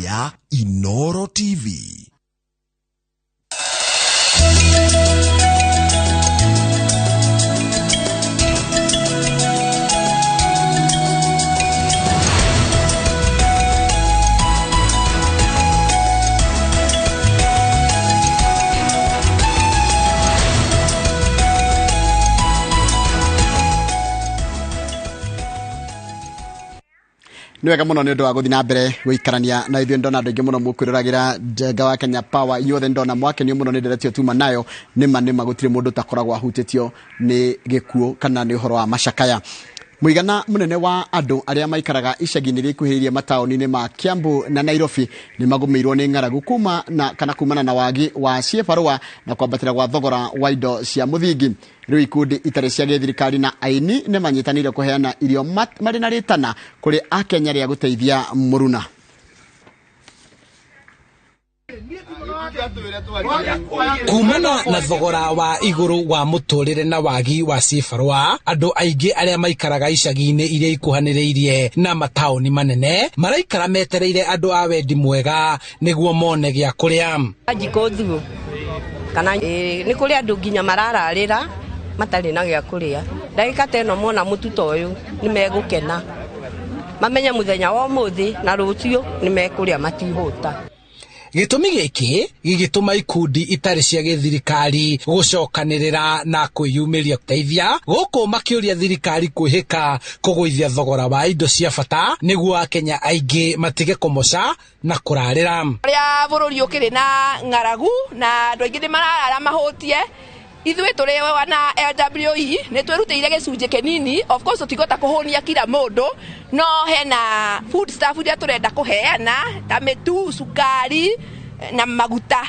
ya Inoro TV. Niwega muno ni undu wa guthi na mbere guikarania na ithuĩ ndona andũ aingĩ muno mũkwĩrĩragira njenga wa Kenya Power inyuothe ndona mwakenio muno nĩ nderetio tuma nayo nĩma gũtirĩ mũndũ takoragwo ahutĩtio nĩ gĩkuũ kana nĩ ũhoro wa macakaya. Muigana munene wa andũ arĩa maikaraga icagi-inĩ iria ikuhĩrĩirie mataũni-inĩ ma Kiambu na Nairobi nĩ magũmĩirwo nĩ ng'aragu kumana na wagi wa ciĩbarũa na kwambatĩra gwa thogora wa indo cia mũthingi. Rĩu ikundi itarĩ cia gĩthirikari na aini nĩ manyitanĩire kũheana irio marĩ na rĩtana kũrĩ Akenya rĩa gũteithia mũruna. Kumana na thogora wa iguru wa muturire na wagi wa cibarua, andu aingi aria maikaraga icagi-ini iria ikuhaniriirie na mataoni manene maraikara metereire andu a wendi mwega niguo mone gia kuria. Ajiko thuo kana ni kuria andu nginya marararira matari na gia kuria. Ndagika teno mona mututo uyu ni megukena. Mamenya muthenya wa muthi na rucio ni mekuria matihuta. Gitumi giki gigituma ikundi itari cia githirikari gucokanirira na kwiyumiria guteithia guku makiuria thirikari kwihika kugwithia thogora wa indo cia bata niguo Akenya aingi matige kumoca na kurarira. Ria bururi ukiri na ng'aragu na andu aingi ni mararara mahutie. Ithuĩ tũrĩ na LWE nĩ twĩrutĩire gĩcunjĩ kĩnini. Of course tũtigota kũhũnia kila mũndũ, no hena food stuff iria tũrenda kũheana ta mĩtu, sukari na maguta.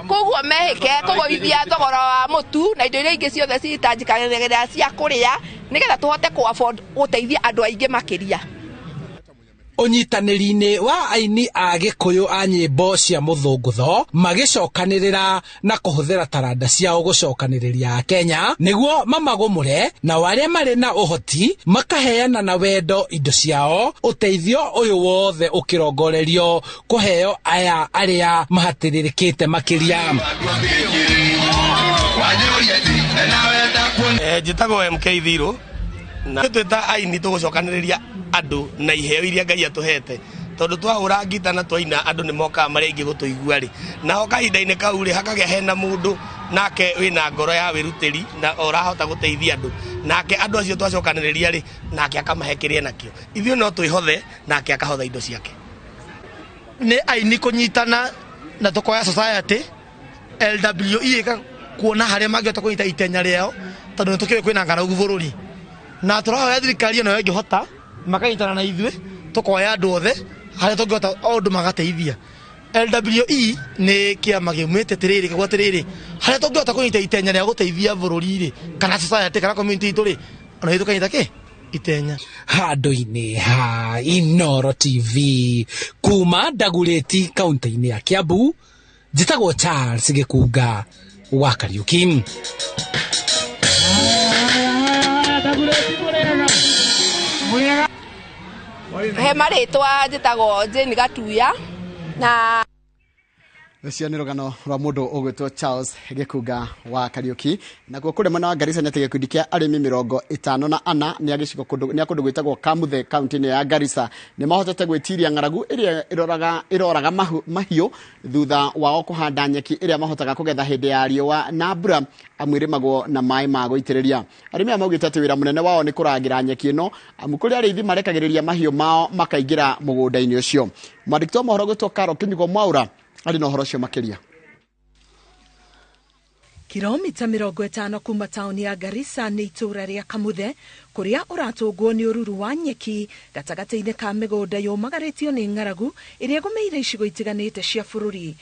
Koguo mehike kũgũithia thogora wa mũtu na indo iria ingĩ ciothe cihitajĩkagĩra cia kũrĩa nĩgetha tũhote ku afford gũteithia andũ aingĩ makĩria. Unyitanĩri-inĩ wa aini a Gĩkũyũ a nyĩmbo cia mũthũngũtho magicokanĩrĩra na kũhũthĩra taranda ciao gũcokanĩrĩria Kenya nĩguo mamagũmũre na arĩa marĩ na ũhoti makaheana na wendo indo ciao. Ũteithio ũyũ wothe ũkĩrongorerio kũheo aya arĩa mahatĩrĩrĩkĩte makĩria. Njĩtagwo MK Thirũ na twĩta aini tũgũcokanĩrĩria andu na iheo iria Ngai atuhete tondu twahura ngita na twaina andu ni moka mari ingi gutuigua ri naho kahinda-ini kau ri hakagĩa hena mundu nake wina ngoro ya wirutĩri na orahota guteithia andu nake andu acio twacokanĩrĩria ri nake akamahekeria nakio ithuĩ no twĩhothe nake akahotha indo ciake. Ni aini kunyitana na tukoya society LWE kuona harĩa mangĩhota kũnyita itenya rĩao tondu nĩ tũkĩũĩ kwĩna ng'aragu bũrũri na tũrahoya thirikari ĩno ĩngĩhota makanyitana na ithuĩ tukoya andu othe harĩa tũngĩhota o ũndũ magateithia. LWE nĩ kĩama gĩumĩte tirĩrĩ kagwa tirĩrĩ harĩa tũngĩhota kũnyita itenya rĩa gũteithia bũrũri rĩ kana society kana community itũ rĩ ona ithuĩ tukanyita kĩ itenya. Handũ-inĩ ha Inoro TV kuma Ndagurĩti kaunti-inĩ ya Kiambu, njĩtagwo Charles Gĩkunga wa Kariuki. He marĩtwa njĩtagwo Jane Gatuya na Rũcio nĩ rũgano rwa mũndũ ũgwĩtwo Charles Gĩkunga wa Kariuki. Nakuo kũrĩ mwena wa Garissa nĩatĩ gĩkundi kĩa arĩmi 54 nĩ agĩcigo kũndũ gwĩtagwo Kamuthe kaunti-inĩ ya Garissa nĩ mahotete gwĩtiria ng'aragu ĩrĩa ĩroraga mahiũ thutha wao kũhanda nyeki ĩrĩa mahotaga kũgetha hĩndĩ ya riũa na mbura amu ĩrĩmagwo na maĩ ma gũitĩrĩria. Arĩmi aya maugĩte atĩ wĩra mũnene wao nĩ kũrangĩra nyeki ĩno amu kũrĩ arĩithi marekagĩrĩria mahiũ mao makaingĩra mũgũnda-inĩ ũcio. Mwandĩki wa mohoro gwĩtwo Karo Kinyugo Mwaura arĩ na ũhoro ũcio makĩria. Kilomita 50 kuma tauni ya Garissa nĩ itũra rĩa Kamuthe kũrĩa ũratũngwo nĩ ũruru wa nyeki gatagatĩ-inĩ ka mĩgũnda yũmagarĩtio nĩ ng'aragu ĩrĩa ĩgũmĩire icigo itiganĩte cia bũrũri.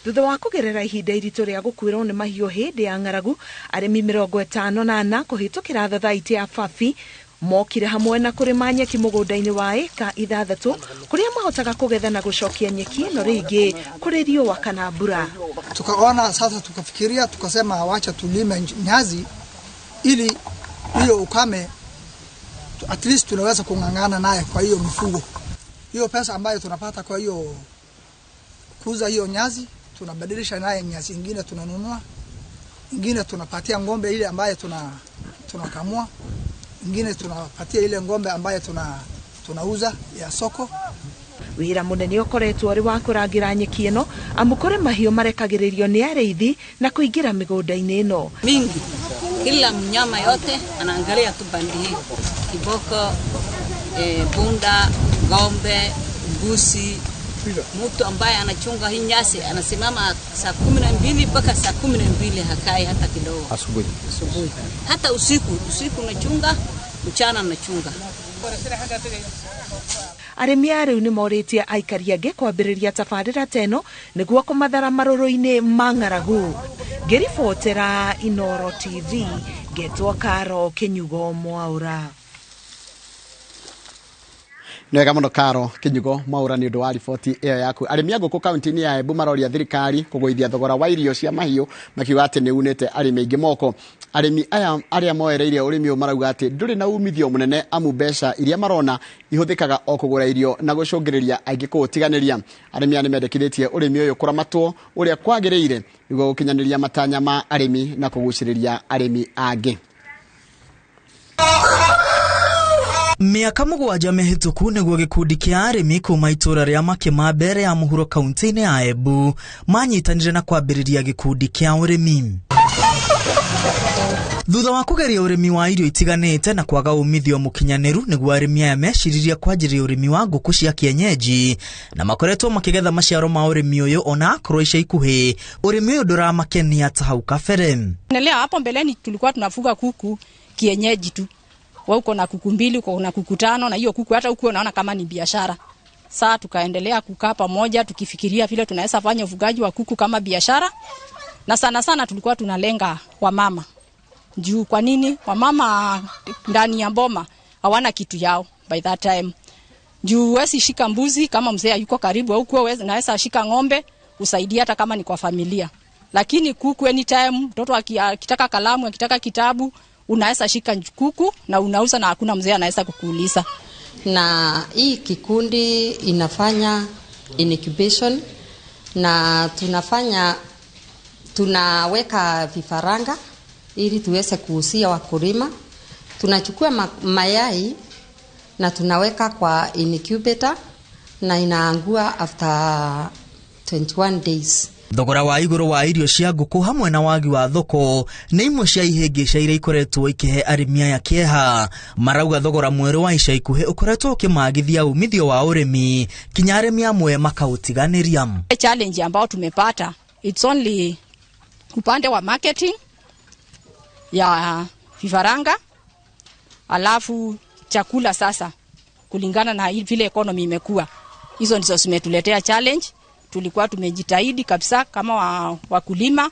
Thutha wa kũgerera ihinda iritũ rĩa gũkuĩrwo nĩ mahiũ hĩndĩ ya ng'aragu, arĩmi 54 kũhĩtũkĩra thathaitĩ ya Fafi mokire hamwe na kũrĩma nyeki mũgũnda-inĩ wa eka 6 kũrĩa mahotaga kũgetha na gũcokia nyeki ĩno rĩngĩ kũrĩ riũa kana mbura. Tukaona sasa, tukafikiria tukasema wacha tulime nyazi ili hiyo ukame at least tunaweza kung'ang'ana naye kwa hiyo mifugo. hiyo pesa ambayo tunapata kwa hiyo kuuza hiyo nyazi tunabadilisha naye nyazi nyingine tunanunua, nyingine tunapatia ngombe ile ambayo tunakamua, nyingine tunapatia ile ngombe ambayo tunauza ya soko. Wira munene ukoretwo ari wa kurangira nyeki ino amukore mahio marekagiririo ni areithi na kuingira migunda-ini ino mingi. Kila mnyama yote anaangalia tu bandi hii, kiboko, bunda, ng'ombe, mbuzi. Mtu ambaye anachunga hii nyasi anasimama saa 12 mpaka saa 12 hakai hata kidogo. Asubuhi. Hata usiku unachunga, mchana anachunga. Arimi ariu ni moritie aikari ange kwambiriria tabarira teno niguo kumathara maruru-ini ma ng'aragu. Ngiribotera Inoro TV, ngetwo Karo Kinyugo Mwaura. Nega muno Karo Kinyugo Mwaura ni undu wa riboti iyo yaku. Arimi a guku kaunti-ini ya Embu maroria thirikari kuguithia thogora wa irio cia mahiu makiuga ati ni unite arimi aingi moko. Arimi aya aria moereire urimi u marauga ati nduri na umithio munene amu mbeca iria marona ihuthikaga o kugura irio na gucungiriria aingi kutiganiria. Arimi ani mendekithitie urimi uyu kuramatwo uria kwagiriire niguo gukinyaniria matanya ma arimi na kuguciriria arimi angi. Miaka 7 mihituku niguo gikundi kia arimi kuma itura ria Makema mbere ya muhuro kaunti-ini ya Embu manyitanire na kwambiriria gikundi kia urimi. Thutha wa kugeria urimi wa irio itiganite na kwaga umithio mukinyaniru niguo arimi aya meciririe kwanjiria urimi wa nguku cia kienyeji na makoretwo makigetha maciaro ma urimi uyu ona akorwo ica ikuhi urimi uyu nduramakenia ta hau kabere. Leo hapo mbeleni tulikuwa tunafuga kuku kienyeji tu. Wewe uko na kuku 2, uko na kuku 5 na hiyo kuku hata uko unaona kama ni biashara. Sasa tukaendelea kukaa pamoja tukifikiria vile tunaweza fanya ufugaji wa kuku kama biashara. Na sana tulikuwa tunalenga wamama. Juu kwa nini? Wamama ndani ya mboma hawana kitu yao by that time. Juu wesi shika mbuzi kama mzee yuko karibu au kwa wewe naweza shika ng'ombe usaidia hata kama ni kwa familia. Lakini kuku anytime mtoto akitaka kalamu, akitaka kitabu unaweza shika kuku na unauza na hakuna mzee anaweza kukuuliza. Na hii kikundi inafanya incubation na tunaweka vifaranga ili tuweze kuhusia wakulima. Tunachukua mayai na tunaweka kwa incubator na inaangua after 21 days. Thogora wa iguru wa irio cia nguku hamwe na wagi wa thoko ni imwe cia ihingica iria ikoretwo ikihe arimi aya kieha. Marauga thogora mweru wa ica ikuhi ukoretwo ukimagithia umithio wa urimi kinya arimi amwe makautiganiria. Challenge ambao tumepata it's only upande wa marketing ya vifaranga, alafu chakula sasa kulingana na vile economy imekuwa. Hizo ndizo zimetuletea challenge. Tulikuwa tumejitahidi kabisa kama wakulima,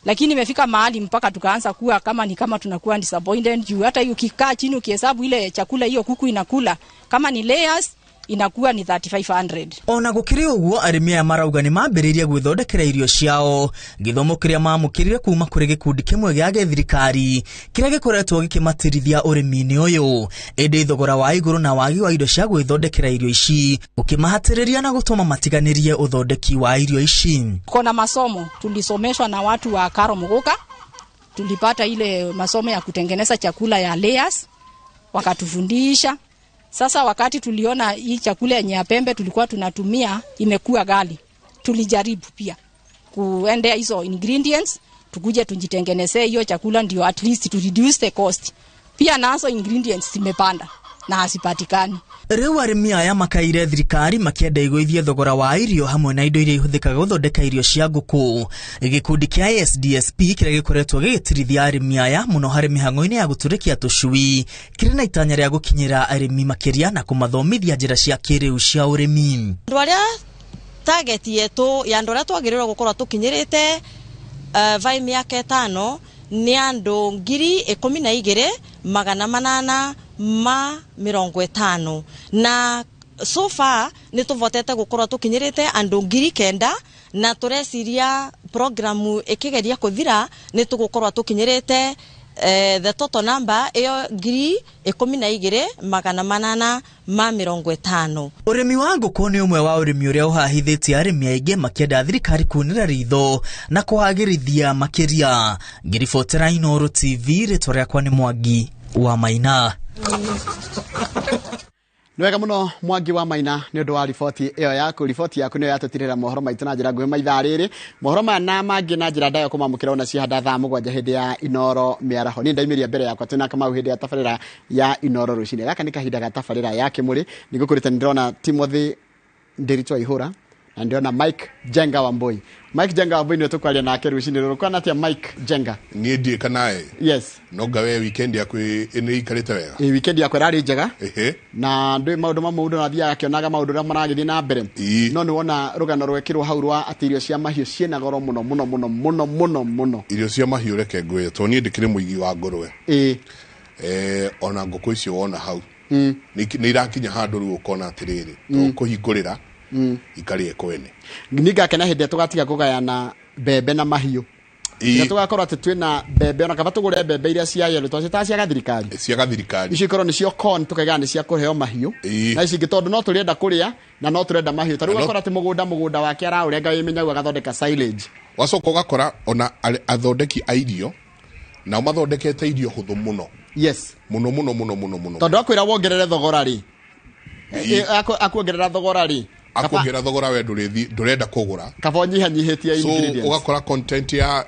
lakini imefika mahali mpaka tukaanza kuwa kama tunakuwa disappointed juu hata hiyo kikaa chini ukihesabu ile chakula hiyo kuku inakula kama ni layers inakuwa ni 3500. Ona gukiri uguo arimi aya marauga ni mambiriria gwithondekera irio ciao githomo kiria mamukirire kuma kuri gikundi kimwe gia thirikari kiria gikoretwo gikimatirithia urimi-ini uyu. Indi thogora wa iguru na wagi wa indo cia gwithondekera irio ici ukimahatiriria na gutuma matiganirie uthondeki wa irio ici. Kuna masomo tulisomeshwa na watu wa Karo Muguka, tulipata ile masomo ya kutengeneza chakula ya layers wakatufundisha. Sasa wakati tuliona hii chakula yenye ya pembe tulikuwa tunatumia imekuwa ghali, tulijaribu pia kuendea hizo ingredients tukuje tujitengenezee hiyo chakula ndio at least to reduce the cost. Pia nazo ingredients zimepanda na hasipatikani. Riu arimi aya makaire thirikari makienda igwithie thogora wa irio hamwe na indo iria ihuthikaga guthondeka irio cia nguku. Gikundi kia SDSP kiria gikoretwo gigitirithia arimi aya muno hari mihango-ini ya guturikia tucui kiri na itanya ria gukinyira arimi makiria na kumathomithia njira cia kiriu cia urimi. Andu aria target yetu ya andu aria twagirirwo gukorwa tukinyirite vai miaka 5 ni andu 12,850 na so far ni tuvotete gukorwa tukinyirite andu 9,000 na tureciria programu ikigeria kuthira ni tugukorwa tukinyirite the total number iyo 12,850. Urimi wa ngũkũ nĩ ũmwe wa ũrĩmi ũrĩa ũhahithĩtie arĩmi aingĩ makĩenda thirikari kunĩra ritho na kũhagĩrithia makĩria. Ngiribotera Inooro TV, rĩtwa rĩakwa nĩ Mwangi wa Maina. Nwega muno Mwangi wa Maina nĩ ũndũ wa riboti ĩyo yaku. Riboti yaku nĩyo yatũtirĩra mohoro maitũ na njĩra nguhĩ maithaa rĩrĩ. Mohoro maya na mangĩ na njĩra ndayo kũmamũkĩra ona ciahanda thaa 7 hĩndĩ ya Inooro mĩaraho. Niĩ ndaimĩria mbere yakwa twĩna Kamau hĩndĩ ya tabarĩra ya Inooro rũcinĩ. Gaka nĩ kahinda ga tabarĩra ya Kimuri. Nĩngũkũrĩte nĩndĩrona Timothy Ndĩritũ Ihũra na ndĩrona Mike Jenga Wambui. Mike Jenga Wambui nĩ tũkwaria nake rũcinĩ rũrũ. Kwana atĩa Mike Jenga? Niĩ ndiĩ kanae. Yes. No ngawe weekend yaku nĩ ikarĩte wega. Weekend yakwa ĩrarĩ njega. Na ndĩ maũndũ mamwe mũndũ athiaga akĩonaga maũndũ ũrĩa maragĩthiĩ na mbere. No nĩ wona rũgano rwekĩrwo hau rwa atĩ irio cia mahiũ ciĩna goro mũno. Irio cia mahiũ reke ngwĩre to niĩ ndĩkĩrĩ mũigi wa ngũrwe. Ona ngũkũ icio wona hau. Nĩ irakinya handũ rĩu ũkona atĩrĩrĩ. Kũhingũrĩra ikarĩe kwene. Ningakena hĩndĩ tũgatiga kũgayana mbembe na mahiũ. Na tugakorwo atĩ twĩna mbembe ona kaba tũgũre mbembe iria cia yellow twacio ta cia gathirikari. Cia gathirikari. Icio ikorwo nĩcio corn tũkaigana nĩ cia kũheo mahiũ. Na ici ingĩ tondũ no tũrenda kũrĩa na no tũrenda mahiũ. Ta rĩu ũgakora atĩ mũgũnda wake araũrenga wĩmenyagu agathondeka silage. Wacoka ũgakora ona athondeki a irio na mathondekete irio hũthũ mũno. Yes. Mũno. Tondũ akwĩra wongerere thogora rĩ. Akuongerera thogora rĩ. Akuongerera thogora we ndũrenda kũgũra. Kaba nyihanyihĩtie ingredients. So ũgakora content ya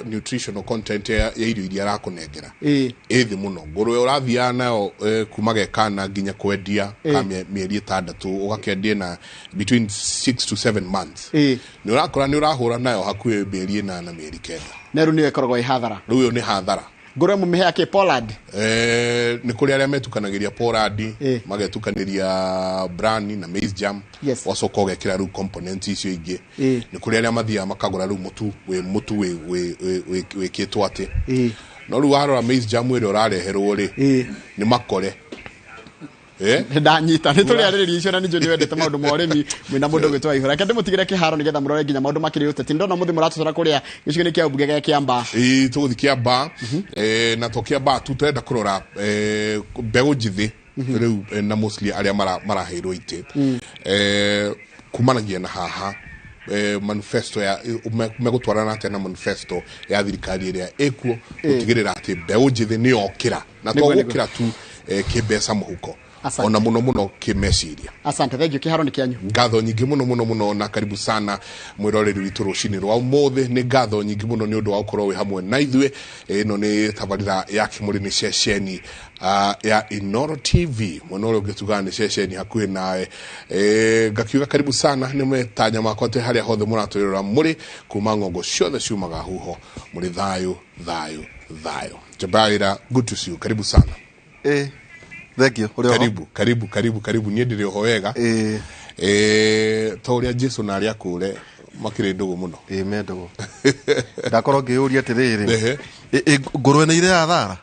nutritional content ya irio iria arakũnengera. Ĩthĩ mũno. Ngũrwe ũrathiaga nayo kuma gekana nginya kwendia mĩeri 6 ũgakendia na between 6 to 7 months. Nĩ ũrakora nĩ ũrahũra nayo hakuhĩ mĩeri 8 na mĩeri 9. Na rĩu nĩ ĩkoragwo ĩ hathara. Rĩu nĩ hathara. Ngũrwe mũmĩhe akĩ Pollard. Nĩ kũrĩ arĩa metukanagĩria Pollard, magetukanĩria bran na maize jam. Wacoka ũgekĩra rĩu components icio ingĩ. Nĩ kũrĩ arĩa mathiaga makagũra rĩu mũtu wĩkĩtwo atĩ. No rĩu warora maize jam ĩrĩa ũrareherwo rĩ nĩ makore. Ndanyita nĩ tũrĩarĩrĩria icio na nĩ njũĩ wendete maũndũ ma ũrĩmi mwĩna mũndũ ũgĩtwa Ihũra. Reke ndĩmũtigĩre kĩharo nĩgetha mũrore nginya maũndũ makĩrĩ ũteti. Ndona mũthĩ mũratũtwara kũrĩa gĩcigo-inĩ kĩa ũmbunge gĩa Kĩambaa. Tũgũthiĩ Kĩambaa na to Kĩambaa tu tũrenda kũrora mbegũ njĩthĩ rĩu na mostly arĩa maraheirwo itĩ kumanagia na haha manifesto ya megũtwarana atĩa na manifesto ya thirikari ĩrĩa ĩkuo gũtigĩrĩra atĩ mbegũ njĩthĩ nĩ yokĩra na to gũkĩra tu kĩmbeca mũhuko. Ona muno kimeciria. Asante, thank you. Kiharo ni kĩanyu. Ngatho nyingĩ muno na karibu sana mwiroreri witũ rũcinĩ rwa ũmũthĩ. Nĩ ngatho nyingĩ muno nĩ ũndũ wa gũkorwo wĩ hamwe na ithuĩ. Ĩno nĩ tabarĩra ya Kimuri, nĩ ceceni ya Inooro TV. Mwena ũrĩa ũngĩtuga nĩ ceceni hakuhĩ nawe. Ngakiuga karibu sana nĩ metanya makwa te harĩa hothe mũratwĩrora mũrĩ kuma ng'ongo ciothe ciumaga huho mũrĩ thayũ. Jabaira, good to see you. Karibu sana. Thank you. Karibu niĩ ndĩrĩ ho wega. To ũrĩa Jesu na arĩa kũre makĩrĩ ndũgũ mũno. Me ndũgũ. Ndakorwo ngĩũria atĩrĩrĩ. Ngũrwe nĩ irĩ athara.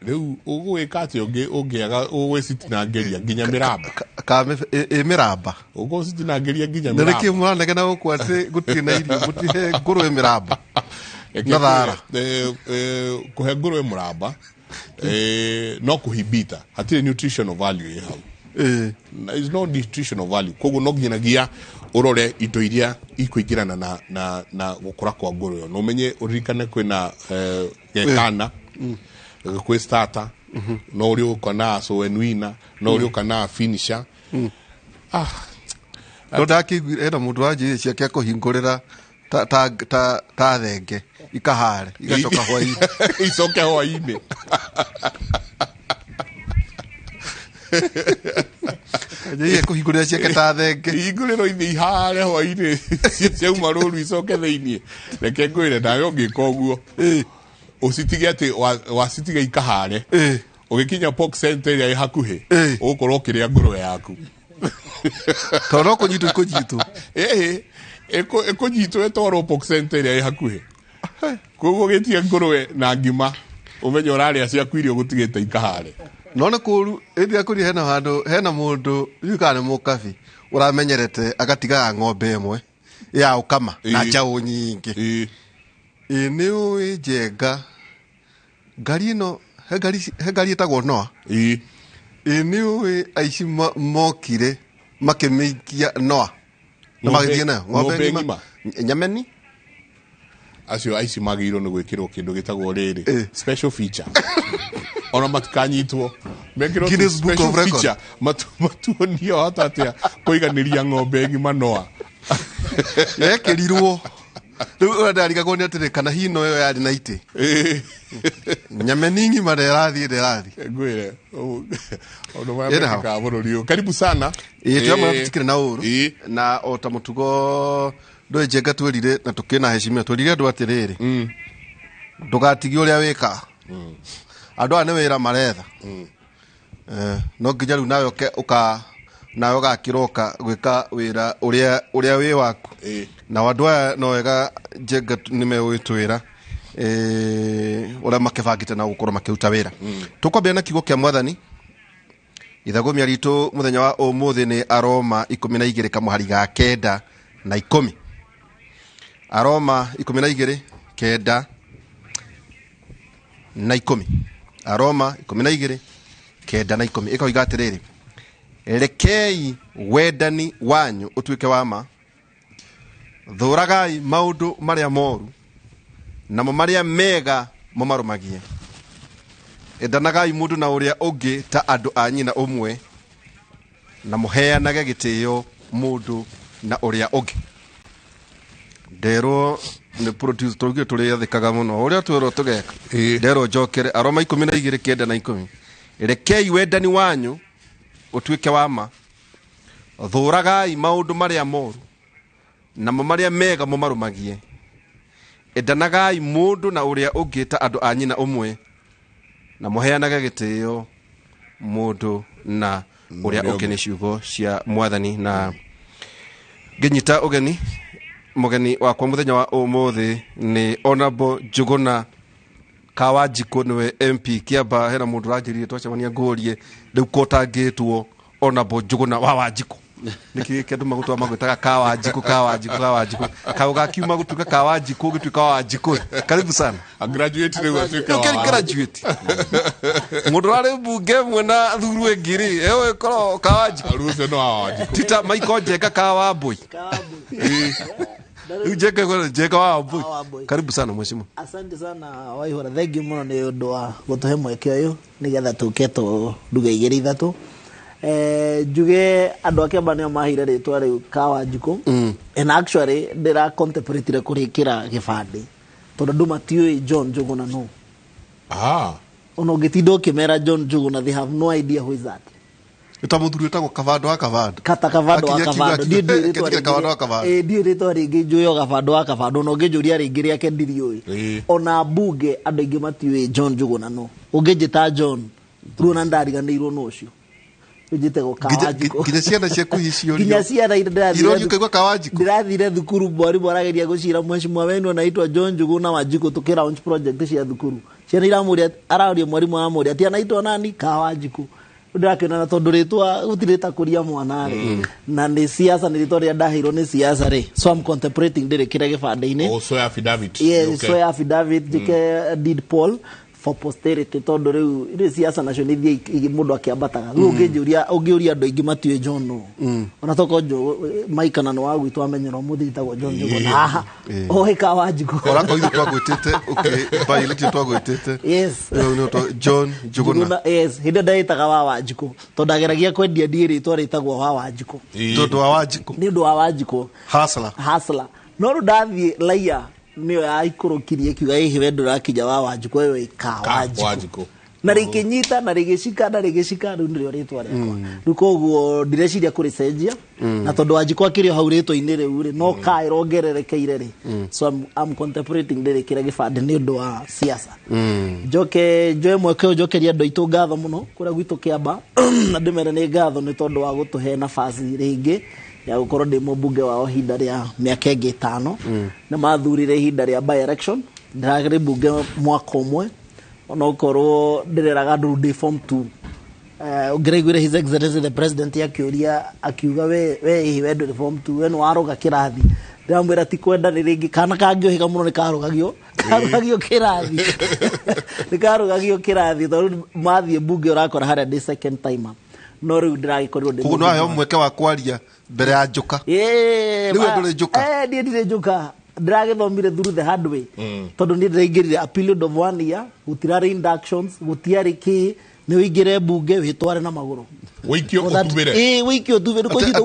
Rĩu ũgwĩka atĩ ũngĩaga ũgwĩcitinangĩria nginya mĩramba. Mĩramba. Ũgwĩcitinangĩria nginya mĩramba. Nĩrĩkĩ mũranegena gũkũ atĩ gũtirĩ na irio gũtirĩ ngũrwe mĩramba. Na thara. Kũhe ngũrwe mũramba no kuhibita hatirĩ nutritional value hau. Is no nutritional value. Koguo no nginyagia urore indo iria ikuingirana na gukura kwa ngũrwe. No menye uririkane kwĩna gekana kwĩ starter, no uri ukana so enwina, no uri ukana finisher. No ndakĩiguire ena mũndũ wanjĩrĩria ciake kũhingũrĩra ta thenge ikahare igacoka hwaĩ-inĩ. Icoke hwaĩ-inĩ. Njĩrĩrie kũhingũrĩra ciake ta thenge. Ihingũrĩrwo ithe ihare hwaĩ-inĩ ciauma rũru icoke thĩiniĩ. Reke ngwĩre nawe ũngĩka ũguo ũcitige atĩ wacitiga ikahare, ũgĩkinya pork center ĩrĩa ĩ hakuhĩ ũgũkorwo ũkĩrĩa ngũrwe yaku. Tondũ no kũnyitwo ikũnyitwo. Ĩkũnyitwo ĩtwarwo pork center ĩrĩa ĩ hakuhĩ. Koguo gĩtie ngũrwe na ngima ũmenye ũrarĩa ciaku irio gũtigĩte ikahare. No nĩ kũru ĩthia kũrĩ hena mũndũ yũkaga nĩ mũkabi ũramenyerete agatigaga ng'ombe ĩmwe ya ũkama na njaũ nyingĩ. Nĩ ũĩ Njenga ngari ĩno he ngari ĩtagwo Noa nĩ ũĩ aici mokire makĩmĩikia Noa na magĩthiĩ nayo ng'ombe ng'ima nyameni acio aici magĩrĩirwo nĩ gwĩkĩrwo kĩndũ gĩtagwo rĩrĩ special feature ona matikanyitwo mekĩrwo special feature matuonio hata atĩa kũiganĩria ng'ombe ng'ima Noa yekĩrirwo rĩu ndarigagwo nĩ atĩrĩ kana hino ĩyo yarĩ na itĩ nyameni ng'ima ndĩrathiĩ ngwĩre ũndũ wamekĩka bũrũri ũyũ karibu sana tuamana tũtikĩrĩ na ũru na o ta mũtugo ndũĩ njenga twĩrire na tũkĩna heshimia twĩrire andũ atĩrĩrĩ ndũgatigie ũrĩa wĩka andũ aya nĩ wĩra maretha no nginya rĩu nawe ũgakĩroka gwĩka wĩra ũrĩa wĩ waku na andũ aya no wega njenga nĩ megwĩtwĩra ũrĩa makĩbangĩte na gũkorwo makĩruta wĩra tũkwambia na kiugo kĩa Mwathani ithagũmia ritũ mũthenya wa ũmũthĩ nĩ Aroma 12 kamũhari ga 9 na 10 Aroma 12:9 na 10 Aroma 12:9 na 10 ĩkoiga atĩrĩrĩ rekei wendani wanyu ũtuĩke wa ma thũragai maũndũ marĩa moru namo marĩa mega mũmarũmagie endanagai mũndũ na ũrĩa ũngĩ ta andũ a nyina ũmwe na mũheanage gĩtĩo mũndũ na ũrĩa ũngĩ nderwo nĩ produce tũrugio tũrĩa thikaga mũno ũrĩa twĩrwo tũgeka nderwo njokere Aroma 12:9 na 10 rekei wendani wanyu ũtuĩke wa ma thũragai maũndũ marĩa moru namo marĩa mega mũmarũmagie endanagai mũndũ na ũrĩa ũngĩ ta andũ a nyina ũmwe na mũheanage gĩtĩo mũndũ na ũrĩa ũngĩ nĩ ciugo cia Mwathani na ngĩnyita ũgeni mũgeni wakwa mũthenya wa ũmũthĩ nĩ Honorable Njuguna Kawanjikũ nĩwe MP Kĩamba hena mũndũ ranjĩrire twacemania ngũrie rĩu kotangĩtwo Honorable Njuguna wa Wanjikũ nĩkĩ kĩndũ magũtwa magwĩtaga Kawanjikũ kaũ gakiuma gũtuĩka Kawanjikũ gũtuĩka wa Wanjikũ karibu sana graduate rĩu atuĩka graduate mũndũ rarĩ mbunge mwena thuru ngiri ewe korwo Kawanjikũ rucio no wa Wanjikũ tita Maiko Njenga Kawambui Njenga wa Wambui karibu sana mheshimiwa asante sana waihora thank you muno nĩ ũndũ wa gũtũhe mweke ũyũ nĩgetha tũke tũruge igĩrĩ ithatũ njuge andũ a Kĩamba nĩo mahire rĩtwa rĩu Kawanjikũ and actually ndĩra contemplate kũrĩkĩra gĩbandĩ tondũ andũ matiũĩ John Njuguna no ona ũngĩtinda ũkĩmera John Njuguna they have no idea who is that mũthuri wĩtagwo Kavando wa Kavando ndiĩ rĩtwa rĩngĩ njũĩ o Kavando wa Kavando na ũngĩnjũria rĩngĩ rĩake ndiriũĩ ona mbunge andũ aingĩ matiũĩ John Njuguna no ũngĩnjĩta John ruona ndariganĩirwo no ũcio ũnjĩtagwo Kawanjikũ nginya ciana ciaku icio nginya ciana ndĩrathire thukuru mwarimũ arageria gũcira mheshimiwa wenu anaitwa John Njuguna Wanjikũ tũkĩ launch project cia thukuru ciana iramũria araũria mwarimũ amũria ati anaitwa nani Kawanjikũ ndakĩona tondũ rĩtwa gũtirĩta kũria mwana rĩ na nĩ siasa nĩ rĩtwa rĩa ndaheirwo nĩ siasa rĩ so I'm contemplating ndĩrĩkĩre gĩbandĩ-inĩ so affidavit so affidavit njĩke deed poll for posterity tondũ rĩu nĩ siasa nacio nĩ thie mũndũ akĩambataga rĩu ũngĩũria andũ aingĩ matiũĩ John no ona toko maikana no wagwitwo amenyera mũthĩ itagwo John Njuguna ohe Kawanjikũ orako ithu twagwĩtĩte by election twagwĩtĩte yes John Njuguna yes hĩndĩ ndaĩtaga wa Wanjikũ tondũ ageragia kwendia ndiĩ rĩtwa rĩtagwo wa Wanjikũ tondũ wa Wanjikũ nĩ ũndũ wa Wanjikũ hustler no ndathiĩ laia nĩyo yaikũrũkirie kiuga hihi wendo rakinya wa Wanjikũ wewe Kawanjikũ na rĩkĩnyita na rĩgĩcika rĩu nĩrĩo rĩtwa rĩakwa rĩu koguo ndireciria kũrĩcenjia na tondũ Wanjikũ akĩrĩ hau rĩtwa-inĩ rĩu rĩ no kaĩrongererekeire rĩ so I'm contemplating ndĩrĩkĩre gĩbandĩ nĩ ũndũ wa siasa njoe mweke ũyũ njokeria andũ aitũ ngatho mũno kũrĩa gwitũ Kĩamba na ndĩmere nĩ ngatho nĩ tondũ wa gũtũhe nafasi rĩngĩ ya gũkorwo ndĩ mũmbunge wao hinda rĩa mĩaka ĩngĩ 5 na mathurire hinda rĩa by election ndaragĩrĩ mbunge mwaka ũmwe ona ũkorwo ndĩreraga andũ ndĩ form 2 ũngĩraiguire his excellency the president akiuga we hihi wendo form 2 we nĩ waroga kĩrathi ndĩramwĩra ti kwenda nĩ rĩngĩ kana kangĩohĩga mũno nĩ karogagio karugagio kirathi nikarugagio kirathi tondu mathie bunge urakora haria ndi second timer no riu ndiragikorwo ndi kuno ayo mweke wa kwaria mbere ya njuka niwe nduri njuka ndi ndire njuka ndiragithomire through the hard way tondu ndi ndiraingirire a period of 1 year gutirari inductions gutiari ki ni wingire bunge witware na maguru wikio utubire wikio utubire ko jito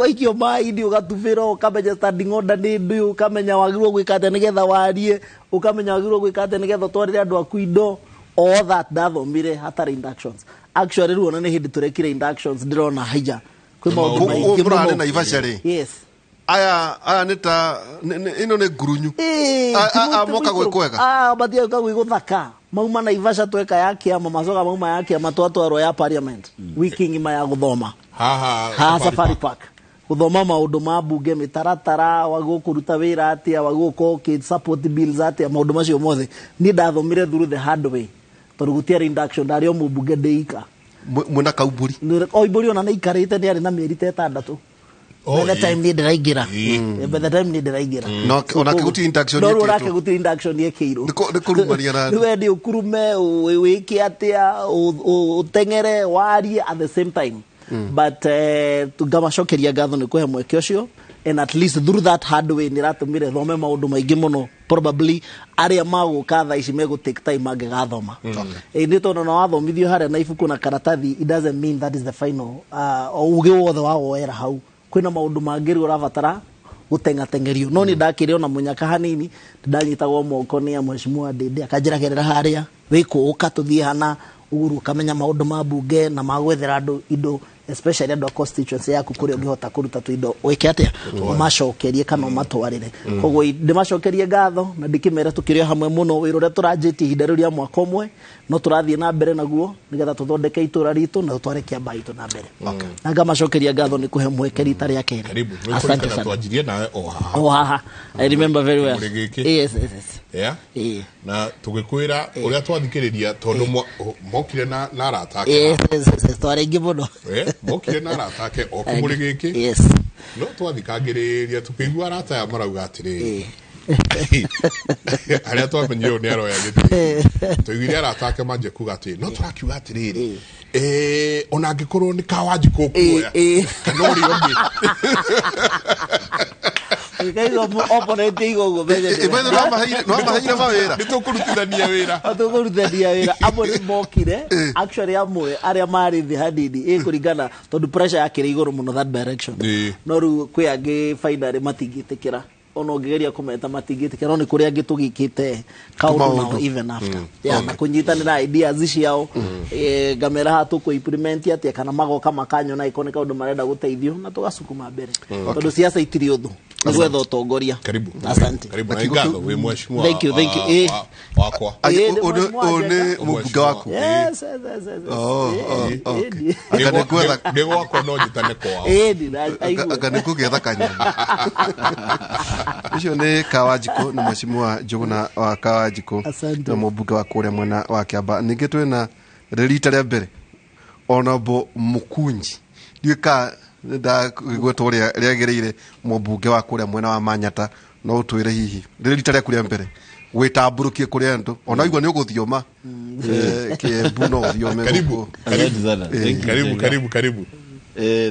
wikio mai ndi ugatubira ukamenya standing order ni ndu ukamenya wagirwo gwikate nigetha warie ukamenya wagirwo gwikate nigetha twarire andu aku indo all that ndathomire hatari inductions actually ruona ni hindi turekire inductions ndirona haija kwi maundu maingi muno na ivacari yes aya nita ino ne grunyu moka gwekwega batia ka gwiguthaka mauma na ivasha tweka yake ama mazoga mauma yake ama twatwaro ya parliament wiki ngima ya guthoma ha safari park guthoma maundu ma bunge mitaratara wagukuruta wira atia waguko ki support bills atia maundu macio mothe ni ndathomire through the hard way tondu gutiari induction ndario mubunge ndeika muna kaumburi oimburi ona neikarite ni ari na mieri 6 by the time ni ndiraingira by the time ni ndiraingira no ona kiguti induction no ora kiguti induction yekeiro ni kurumania na ni wendi ukurume wiki atia utengere warie at the same time but tugamashokeria gatho ni kuhe mweke ucio and at least through that hard way ni ratumire thome maundu maingi muno probably aria maguka tha ici mego take time angegathoma ni tondu na wathomithio haria na ibuku na karatathi it doesn't mean that is the final uge wothe wa woera hau kwina maundu mangiri urabatara gutengatengerio no ni ndakire na munyaka hanini ndanyitagwo moko ni mheshimiwa Ndindi akanjira gerera haria wiko ukatuthie hana uguru kamenya maundu ma bunge na magwethera andu indo especially andu constituency yaku kuri ungihota kuruta tu indo wike atia macokerie kana matwarire koguo ndimacokerie gatho na ndikimera tukirio hamwe muno wirore turanjiti hidaruria mwaka umwe no turathie na mbere naguo nigetha tuthondeke itura ritu na tutware kiamba itu na mbere na ngamacokeria gatho ni kuhe mweke rita ria kere asante sana twajirie na ohaha I remember very well yes yeah na tugikwira uria twathikiriria tondu mokire na arata ake yes tware ngimuno mokire na arata ake o Kimuri giki yes no twathikagiriria tukigua arata ya marauga atiri aria twamenyiro ni aroya giti tuigire arata ake manje kuga ati no turakiuga atiriri ona ngikorwo ni kawanjiko kuoya kana uri ongi Kaigo opponente igo beje ibedo no mahira mawira nitukurutithania wira atukurutithania wira amwe ni mokire actually amwe aria mari thi hadidi kuringana tondu pressure yakire iguru muno that direction no ru kwi angi finally matingitikira ono ngegeria kumeta matingitikira no kuri angi tugikite kaundu now even after na kunyitanira ideas ciao gamera hatu ku implement atia kana magoka makanyo na ikone kaundu marenda guteithio na tugasukuma mbere tondu siasa itiri uthu gwetha utongoria asante karibu na ngatho we mheshimiwa thank you wakwa one mubunge waku yes akane kwetha ndego wako no jitane kwa akane kugetha kanya icio ni Kawajiko na mheshimiwa Njuguna wa Kawajiko na mubunge wa kuria mwena wa Kiamba ningi twina rita ria mbere Honorable Mukunji ndika nda gwetworia riagereire mubunge wa kuria mwena wa Manyata no utwire hihi rita ria kuria mbere witamburukie kuria andu ona igwa ni uguthioma Kiembu no uthiome karibu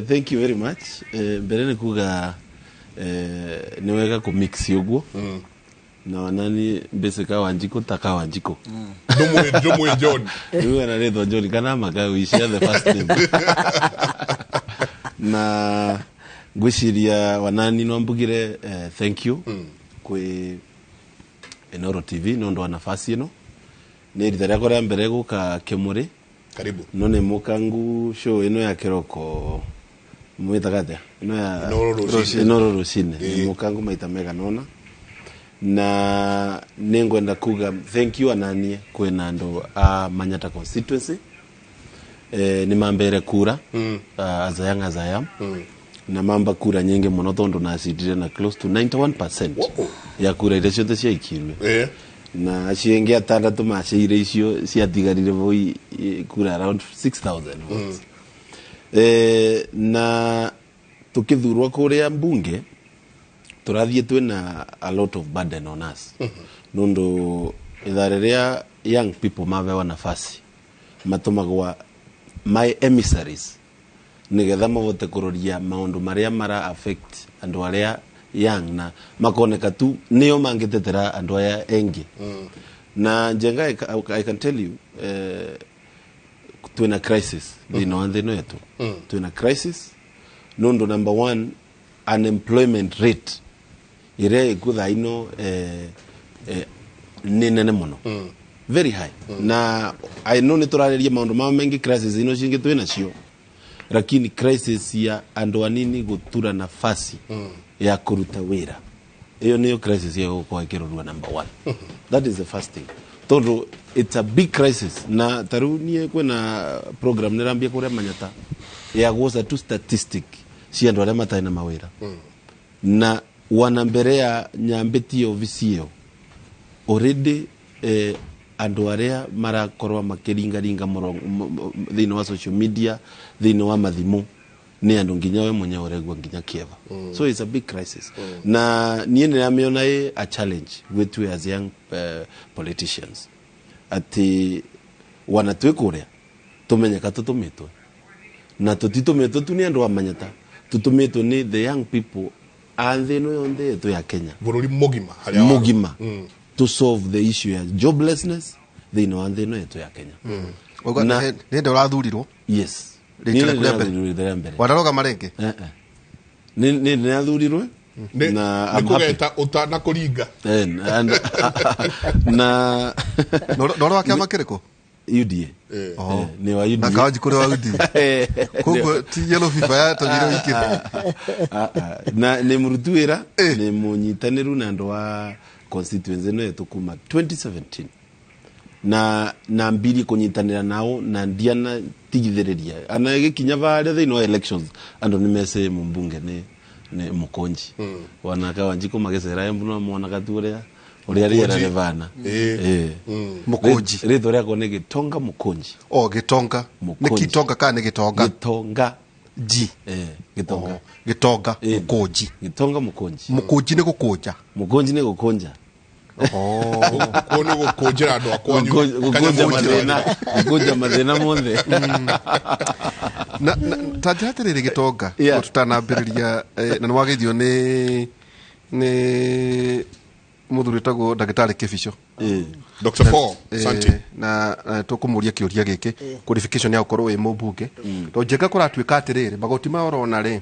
thank you very much mbere ni kuga ni wega ku mix yoguo na nani beseka wanjiko taka wanjiko Domo John wewe na Redo John kana maka we share the first name na ngwiciria wanani no mbugire thank you kwi Enoro TV no ndo nafasi ino ni ritharia korea mbere guka Kimuri karibu no ne mukangu show ino ya kiroko mwitagate ino ya Enoro Rusine mukangu maita mega nona na nengwenda kuga thank you ananie kwena ndo Manyata Constituency ni mambere kura as I am na mamba kura nyingi muno tondu na acidire na close to 91% ya kura ile ciothe ciaikirwe na ciengi atandatu macire icio ciatigarire voi kura around 6000 votes na tukithurwa kuria mbunge turathie twina a lot of burden on us nundu ithareria young people mavewa nafasi matumagwa my emissaries nigetha mavote kuroria maundu maria mara affect andu aria young na makoneka tu nio mangitetera andu aya engi na jenga I can tell you twina crisis thino yetu twina crisis nundu number 1 unemployment rate ire ikutha ino ni nene muno very high na I know ni turariria maundu ma mengi crisis ino cingi twina cio lakini crisis ya andu anini gutura nafasi ya kuruta wira iyo niyo crisis ya kwa kirurua number 1 that is the first thing tondu it's a big crisis na tarunie kwena program nirambia kuria manyata ya guosa tu statistic si andu aria mataina mawira na wanamberea nyambeti ofisio already andu aria marakorwa makiringa thino wa social media thino wa mathimu ni andu nginya we mwenye uregwa nginya kieva so it's a big crisis na niye niramiona a challenge with we as young politicians ati wanatwekuria tumenyeka tutumitwe na tutitumitwe tu ni andu amanyata tutumitwe ni the young people and they know on the to ya Kenya bururi mugima to solve the issue ya joblessness they know and they know to ya Kenya na ndio urathurirwo yes wadaroga marenge ni athurirwe na nikugeta utana kuringa na no wake makiriko UDA ni wa UDA na kawaji kule wa UDA kuko ti yellow fever ya tabiro ikire na ni murutuira ni munyitaniru na ndo wa constituency no yetukuma 2017 na mbiri kunyitanira nao na ndiana tigithiriria ana gikinya vale they no elections ando ni mese mumbunge ni mukonji wanaka wanjiko magesera yambuno mwana katuria uria riera revana mukonji ritho ria kone gitonga mukonji gitonga ni kitonga kana gitonga ji gitonga mukonji gitonga mukonji ni gukonja mukonji ni gukonja kono gukonjera andu akwanyu gukonja mathina mothe na tajatirire gitonga tutanambiriria na nwagithio ni muthuri tagwo ndagitari Kibisho Dr. Paul Santi na tukumuria kiuria giki qualification ya ukorwo we mubunge to jenga kuratwika atiriri magoti ma orona ri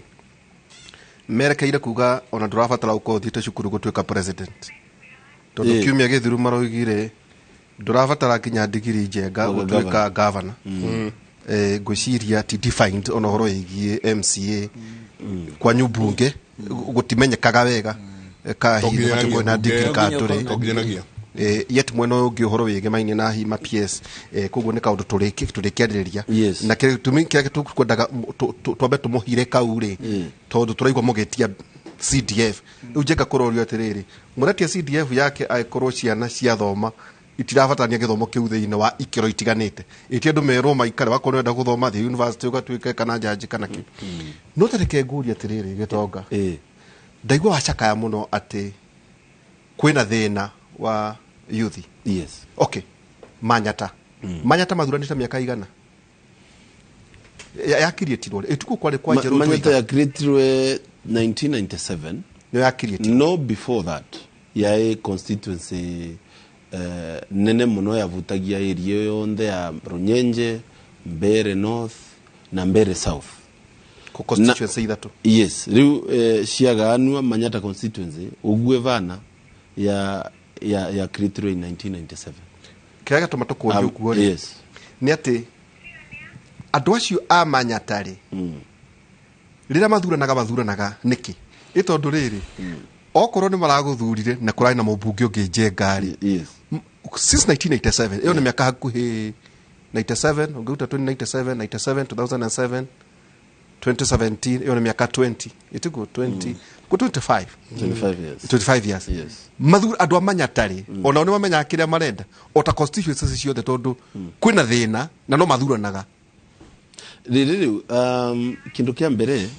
merekeire kuga ona ndurabatara uko thite cukuru gutwika president to kiumia githiru maroigire ndurabatara kinya degree jenga gutwika governor gwiciria ti defined ona horo igie MCA kwa nyubunge gutimenyekaga wega kahiga tuko na degree katuri yet mweno ungi uhoro wige maine na hima PS koguo ni kaundu turikiaririria na kitumi kire tukwendaga twambe tumuhire kauri tondu turaigwa mugetia CDF ujeka kurorio atiriri muretia CDF yake aikorwo ciana cia thoma itirabatania githomo kiu thiine wa ikiro itiganite itie andu merwo maikare bakorwo enda guthoma the university ugatwika kana jaji kana ki no tareke nguri atiriri gitonga ndaigwa wachakaya muno ati kwina thina wa youth okay manyata mathuranite miaka igana yakirietirwo etuko kwale kwa jero manyata yakirietirwe 1997 no yakirietirwo no before that ya constituency nene muno yavutagia area yonde ya Runyenje, Mbere North na Mbere South ko constituency ithatu yes riu ciaganwa manyata constituency ugue vana ya created in 1997 kiraga tomatuko yuko yes ni ati andu acio a manyatari rira mathuranaga niki itondu riri okorwo ni maraguthurire na kurai na mubunge ungi njengari since 1987 iyo ni miaka hakuhi 97 unguta 2097 2007 2017 iyo ni miaka 20 itigo 20 ku 25 years yes mathura andu amanyatari ona oni mamenya kiria marenda ota constituencies ciothe tondu kwina thina na no mathuranaga riri kindu kia mbere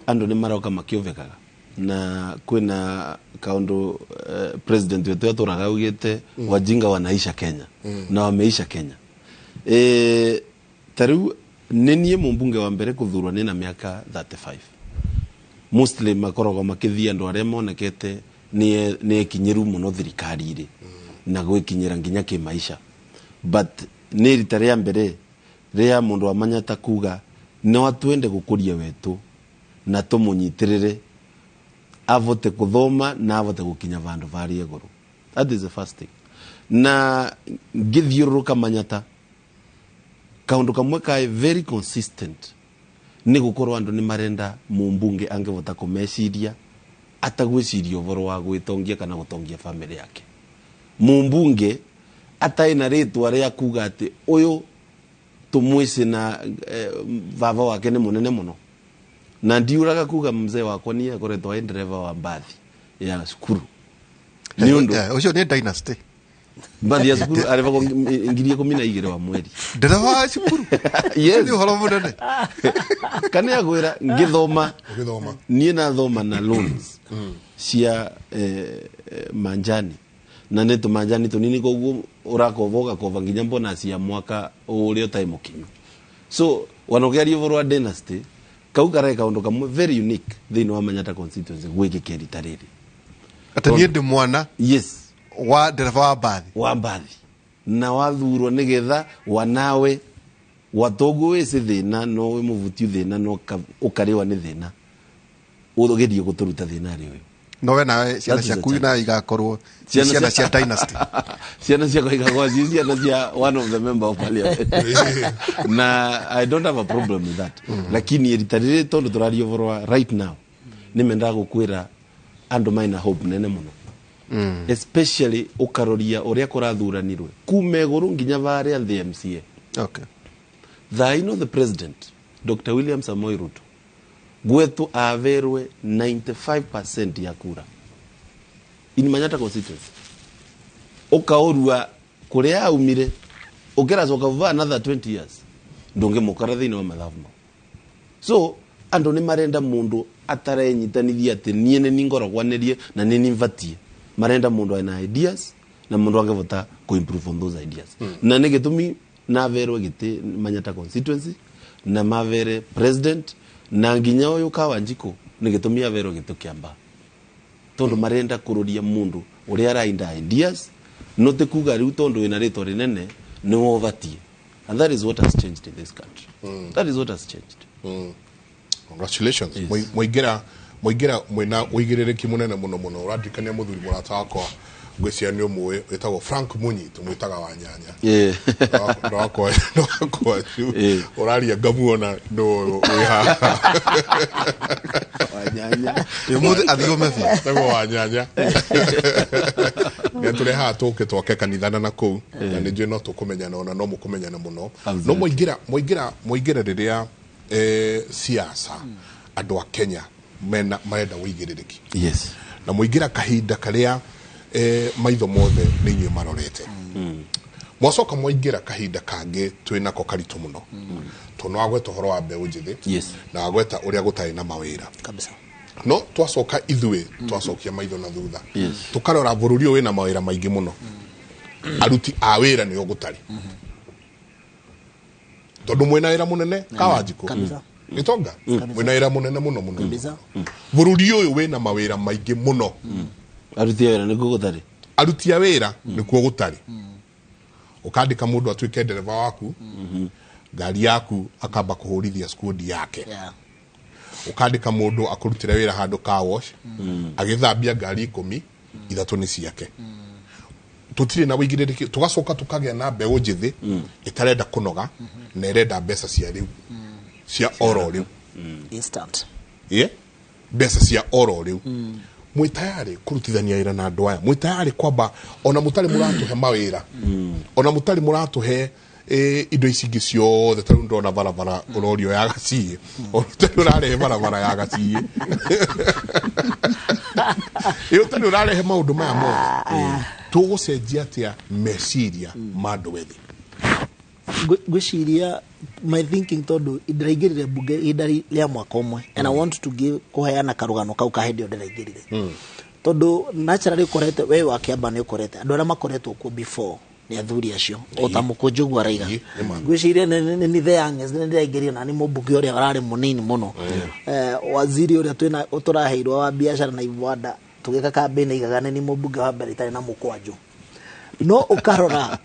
andu ni maroka makiovekaga na kwina kaundu president wetu aturaga ugite wajinga wanaisha Kenya na wameisha Kenya. Tariu nenie mumbunge wa mbere kuthurwa ni na miaka 35. Muslim makorogo makithia andu aria monekete ni kinyiru muno thirikari iri na gwikinyira nginya kimaisha. But ni rita ria mbere ria mundu amanyata kuga no atwende gukuria wetu na tumunyitirire avote kuthoma na avote gukinya vandu vari iguru. That is the first thing. Na ngithiuruka manyata kaundu kamwe kai very consistent ni gukorwo andu ni marenda mumbunge angevota kumeciria atagwiciria uvoro wa gwitongia kana gutongia family yake. Mumbunge ataina ritwa ria kuga ati uyu tumwisi na vava wake ni munene muno. Na ndiuraga kuga mzee wakwa ni akoretwo driver wa mbathi ya skuru. Ni undu ucio ni dynasty. Mbathi ya skuru areva ngirie 12 wa mweri. Driver wa skuru. Yes. Ni horo munene. Kani agwira ngithoma. Ni na thoma na loans. Cia manjani. Na neto manjani tunini koguo urakovoga kova nginya mbona cia mwaka urio time kinyu. So wanogeria uvoro wa dynasty kaugara kaundu kamwe very unique thini wa Manyata constituency gwiki ritariri. Atanie ndi mwana. Yes. Wa dereva wa mbathi. Wa mbathi. Na wathurwo nigetha wanawe watogu wese thina no we muvuti thina no ukariwa ni thina. Ugerie guturuta thina ri uyu. No we nawe ciana cia kuina igakorwo ciana cia dynasty. Ciana cia igakorwo ciana cia one of the member of parliament. Na I don't have a problem with that. Lakini ritarire tondu turario vorwa right now. Nimenda gukwira andu maina hope nene muno. Especially ukaroria uria kurathuranirwe kume guru nginya varia the MCA. Okay. The president Dr. William Samoei Ruto gwetu averwe 95% ya kura in Manyata constituency. Ukaorua kuria umire ukera soka vuva another 20 years ndonge mukara thini wa mathavu. So andu ni marenda mundu atarenyitanithia ati niene ningorogwanerie na nini mvatie. Marenda mundu ana ideas na mundu angevota ku improve on those ideas. Na negitumi na verwe gite Manyata constituency na mavere president na nginya uyu Kawanjiko nigitumia vero gitu kiamba tondu marenda kururia mundu uria arainda ideas no te kuga riu tondu ina rito rinene ni wovatie. And that is what has changed in this country. That is what has changed. Congratulations. Moigira mwena uigirereki munene muno uradikania muthuri murata wakwa gwĩcia nĩ ũmwe wĩtagwo Frank Munyi tũmwĩtaga wa nyanya. Ndakwa ũraria ngamuona no wiha wa nyanya mũthĩ athiũme biũ wa nyanya. Nĩ tũrĩ haha tũke twoke kanithana na kũu na nĩ njũĩ no tũkũmenyana ona no mũkũmenyana mũno. No moingĩra rĩrĩa siasa andũ a Kenya marenda ũigĩrĩrĩki. Yes. Na moingĩra kahinda karĩa maitho mothe nĩ inyuĩ marorete. Mwacoka mwaingĩra kahinda kangĩ twĩnako karitũ mũno. Tondũ wagweta ũhoro wa mbeũ njĩthĩ na wagweta ũrĩa gũtarĩ na mawĩra. No twacoka ithuĩ twacokia maitho na thutha. Tũkarora bũrũri ũyũ wĩna mawĩra maingĩ mũno. Aruti a wĩra nĩo gũtarĩ. Tondũ mwĩna wĩra mũnene Kawanjiko. Gitonga mwĩna wĩra mũnene mũno. Bũrũri ũyũ wĩna mawĩra maingĩ mũno. Aruti a wĩra nĩkuo gũtarĩ. Aruti a wĩra nĩkuo gũtarĩ. Ukandika mundu atuike dereva waku gari yaku akamba kuhurithia skudi yake. Ukandika mundu akurutira wira handu car wash agithambia gari 10 ithatu ni ciake. Tutire na wigiriri tugacoka tukagea na mbeũ njithi itarenda kunoga na irenda mbeca cia riu cia oro riu instant mbeca cia oro riu. Mwitayari kurutithania wira na andu aya, mwitayari kwamba ona mutari muratuhe mawira, ona mutari muratuhe indo ici ingi ciothe taru ndona barabara urorio ya Gaciĩ, ona mutari urarehe barabara ya Gaciĩ iyo tani urarehe maundu maya mothe tugucenjia atia meciria ma andu wethi. gwiciria my thinking tondu ndiraigirire bunge idari lia mwaka umwe and I want to give kuheana karugano kau kahendio ndiraigirire tondu naturally korete we wa Kiamba ni korete andu ara makoretwo ku before ni athuri acio otamukunjugu araiga gwiciria ni the youngest ni ndiraigirire na ni mubunge uria arari munini muno waziri uria twina turaheirwo wa biashara na Ivwanda tugika campaign igagane ni mubunge wa mbere tari na mukwanju no ukarora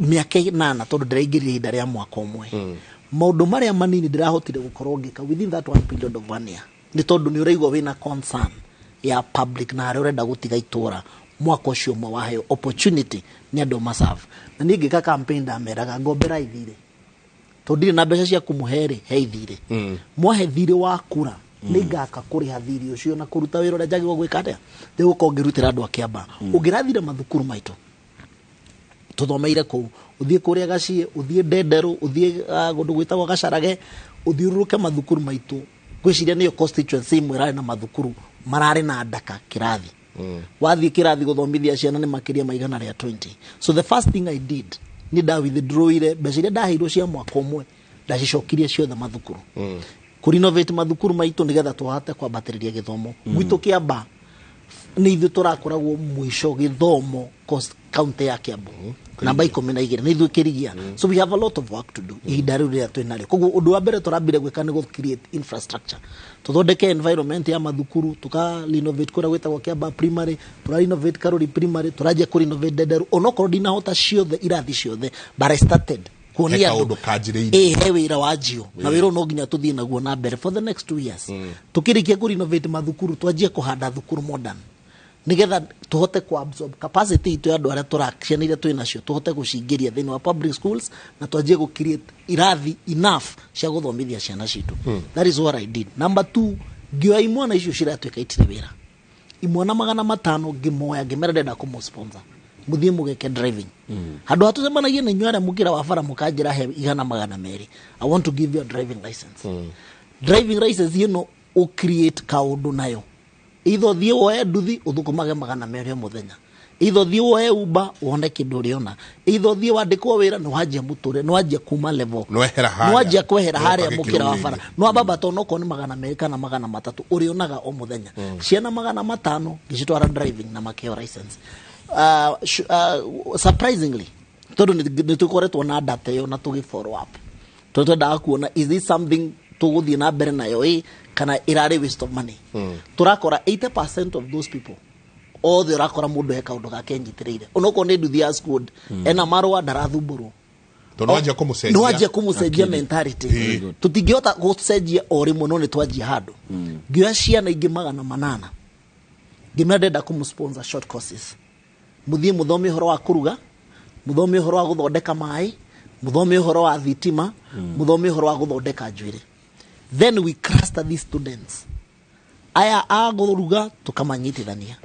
miaka 8 tondu ndiraigirire ihinda ria mwaka umwe maundu maria manini ndirahotire gukorwo ngika within that one period of 1 year ni tondu ni uraigwa wina concern ya public na ari urenda gutiga itura mwaka ucio mwe wahe opportunity ni andu masavu na ningika campaign ndameraga ngombera ithire tondu na mbeca cia kumuhere he ithire mwahe thire wa kura ningaka kuriha thiri ucio na kuruta wira uria njagirwo gwika atia ndigukorwo ngirutira andu a Kiamba ungirathire mathukuru maitu tuthomeire ku uthie kuria gacie uthie Ndenderu uthie gundu gwitagwo Gacarage uthiururuke mathukuru maitu gwiciria niyo constituency mwirari na mathukuru marari na ndaka kirathi wathie kirathi guthomithia ciana ni makiria maigana ria 20 so the first thing I did ni da withdrawire mbeca ndaheirwo cia mwaka umwe ndacicokirie ciothe mathukuru ku renovate mathukuru maitu nigetha tuhate kwambatiriria githomo gwitu Kiamba ni ithu turakoragwo mwisho githomo county ya Kiambu namba 12 ni ithu kirigia so we have a lot of work to do ihinda ria twinari koguo undu wa mbere turambire gwika ni create infrastructure tuthondeke environment ya mathukuru tuka renovate kura gwetagwo Kiamba primary tura renovate Karuri primary turaje ku renovate Ndenderu onokorwo dinahota ciothe irathi ciothe but I started kuonia andu he wira wajio na wira no nginya tuthie naguo na mbere for the next 2 years tukirikia ku renovate mathukuru twajie kuhanda thukuru modern nigetha tuhote ku absorb capacity itu andu aria turakciana iria twina cio tuhote gucingiria thini wa public schools na twajie gu create irathi enough cia guthomithia ciana citu that is what I did. Number 2 ngioya imwana icio ciratwika itire wira imwana 500 ngimoya ngimera ndenda kumu sponsor muthie mugeke driving handu hatucemanagie na nywara mukira wa bara mukanjira he 100 I want to give you a driving license driving license you know o create kaundu nayo itho thie woe nduthi uthukumage 200 muthenya itho thie woe Uber wone kindu riona itho thie wandikwo wira no wajia muture no wajia kuma level no wajia kwehera haria mukira wa bara no baba to no koni 200 kana 300 urionaga o muthenya ciana 500 gicitwara driving na makeo license surprisingly tondu nitukoretwo na data yo na tugi follow up twenda kuona is this something tuguthie na mbere nayo kana irari waste of money turakora 80% of those people all the rakora mundu he kaundu gake nyitirire onoko ni nduthi ya school ena marwa ndarathumburu no wajia kumusejia mentality tutingiota gusejia ori muno ni twajia handu ngioya ciana ingi 800 ngimenda kumusponsor short courses muthie muthome horo wa kuruga muthome horo wa guthondeka mai muthome horo wa thitima muthome horo wa guthondeka njwire then we cluster these students aya aguruga tukamanyitithania